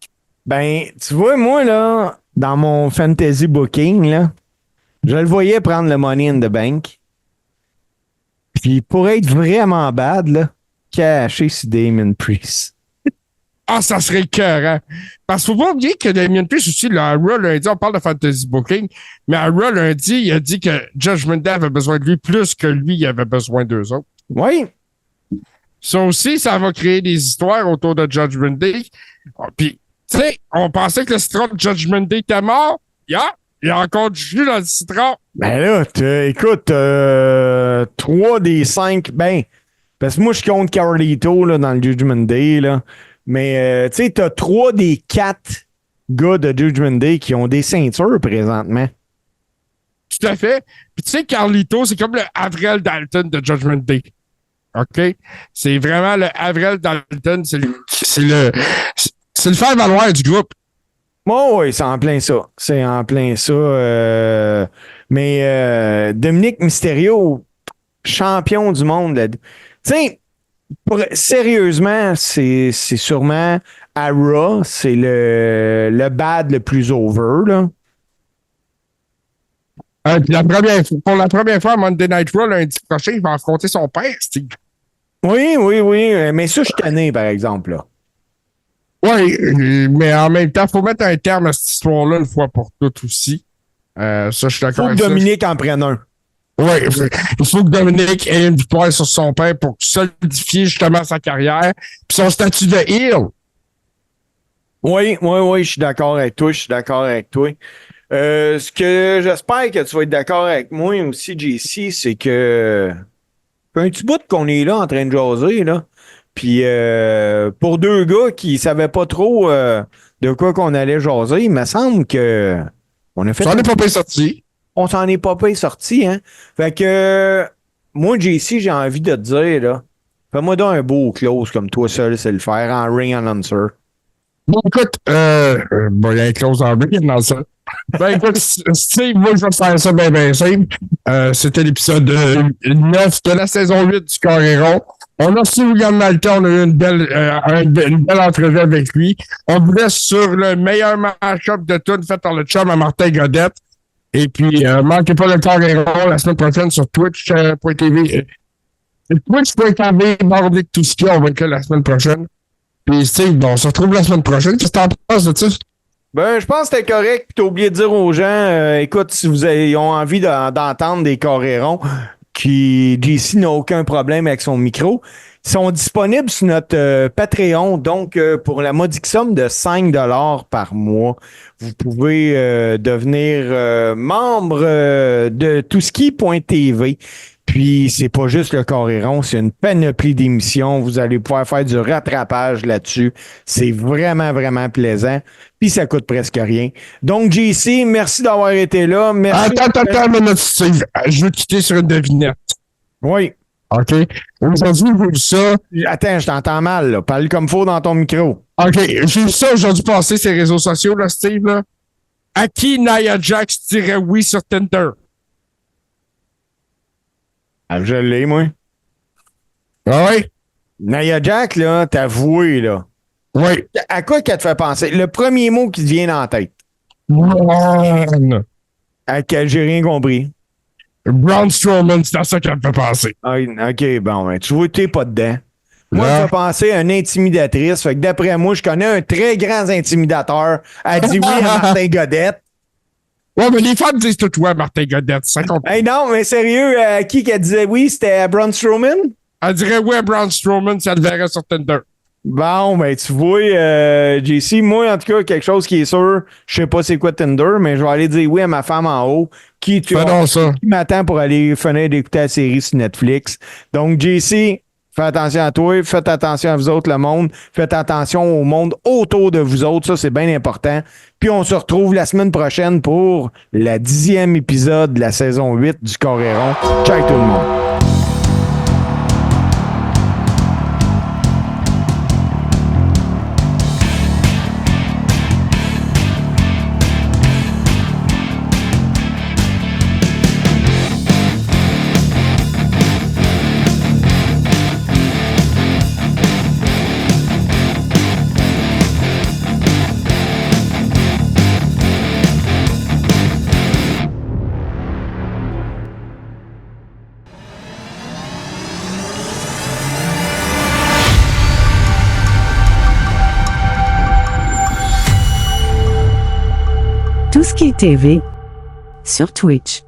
Ben, tu vois, moi, là, dans mon fantasy booking, là, je le voyais prendre le Money in the Bank. Puis pour être vraiment bad, là, caché sur Damien Priest. Ah, ça serait écœurant. Parce qu'il ne faut pas oublier que Damien Priest aussi, là, à Raw lundi, on parle de fantasy booking, mais à Raw lundi, il a dit que Judgment Day avait besoin de lui plus que lui, il avait besoin d'eux autres. Oui. Ça aussi, ça va créer des histoires autour de Judgment Day. Puis, tu sais, on pensait que le citron de Judgment Day était mort. Il y a encore du jus dans le citron. Ben là, écoute, 3 des 5, ben, parce que moi, je compte Carlito, là, dans le Judgment Day, là. Mais, tu sais, t'as 3 des 4 gars de Judgment Day qui ont des ceintures présentement. Tout à fait. Puis, tu sais, Carlito, c'est comme le Avril Dalton de Judgment Day. OK? C'est vraiment le Avril Dalton. C'est le faire-valoir du groupe. Oh, oui, c'est en plein ça. C'est en plein ça. Mais Dominic Mysterio, champion du monde. Tu sais, sérieusement, c'est sûrement à Raw, c'est le bad le plus over, là. Pour la première fois à Monday Night Raw, lundi prochain, il va affronter son père, Steve. Oui. Mais ça, je suis tanné, par exemple, là. Oui, mais en même temps, il faut mettre un terme à cette histoire-là une fois pour toutes aussi. Ça, je suis d'accord avec ça. Faut que Dominic en prenne un. Oui, il faut que Dominic ait une victoire sur son père pour solidifier justement sa carrière puis son statut de heel. Oui, je suis d'accord avec toi. Ce que j'espère que tu vas être d'accord avec moi aussi, JC, c'est que un petit bout qu'on est là en train de jaser, là. Puis pour 2 gars qui savaient pas trop de quoi qu'on allait jaser, il me semble que on a fait. Ça en est pas sorti. On s'en est pas sorti, hein. Fait que moi, JC, j'ai envie de te dire, là, fais-moi donc un beau close comme toi seul, c'est le faire en ring announcer. Bon, écoute, il y a un close en ring announcer. Ben écoute, Steve, moi je vais faire ça bien simple. C'était l'épisode 9 de la saison 8 du Coréron. On a reçu William Malta, on a eu une belle entrevue avec lui. On vous laisse sur le meilleur match-up de tout fait par le chum à Martin Godette. Et puis, manquez pas le Coréron la semaine prochaine sur twitch.tv. Twitch.tv, Nordic tout ce qu'il y a, on va être là la semaine prochaine. Puis Steve, bon, on se retrouve la semaine prochaine. Qu'est-ce que t'en penses de ça? Ben, je pense que c'était correct. Puis t'as oublié de dire aux gens, écoute, si vous ont envie d'entendre des Corérons, Puis JC n'a aucun problème avec son micro. Ils sont disponibles sur notre Patreon. Donc, pour la modique somme de 5 $ par mois, vous pouvez devenir membre de touski.tv. Puis, c'est pas juste le Coréron, c'est une panoplie d'émissions. Vous allez pouvoir faire du rattrapage là-dessus. C'est vraiment, vraiment plaisant. Puis, ça coûte presque rien. Donc, JC, merci d'avoir été là. Merci. Attends, une minute, Steve. Je veux quitter sur une devinette. Oui. OK. Aujourd'hui, j'ai vu ça. Attends, je t'entends mal, là. Parle comme faut dans ton micro. OK. J'ai vu ça aujourd'hui passer sur les réseaux sociaux, là, Steve, là. À qui Nia Jax dirait oui sur Tinder? Ah, je l'ai, moi. Ah oui? Nia Jax, là, t'as avoué, là. Oui. À quoi qu'elle te fait penser? Le premier mot qui te vient en tête. Braun. À quel j'ai rien compris. Braun Strowman, c'est à ça qu'elle me fait penser. Ah, OK, bon, ben, tu vois, t'es pas dedans. Moi, je fais penser à une intimidatrice. Fait que d'après moi, je connais un très grand intimidateur. Elle dit oui à Martin Godette. Ouais, mais les femmes disent tout ouais, Martin Godette. Ça compte. Hey, non, mais sérieux, qui qu'elle disait oui? C'était Braun Strowman? Elle dirait oui à Braun Strowman si elle le verrait sur Tinder. Bon, ben, tu vois, JC, moi, en tout cas, quelque chose qui est sûr, je sais pas c'est quoi Tinder, mais je vais aller dire oui à ma femme en haut qui m'attend pour aller finir d'écouter la série sur Netflix. Donc, JC, fais attention à toi, faites attention à vous autres, le monde. Faites attention au monde autour de vous autres. Ça, c'est bien important. Puis, on se retrouve la semaine prochaine pour la 10e épisode de la saison 8 du Coréron. Ciao tout le monde. Touski TV sur Twitch.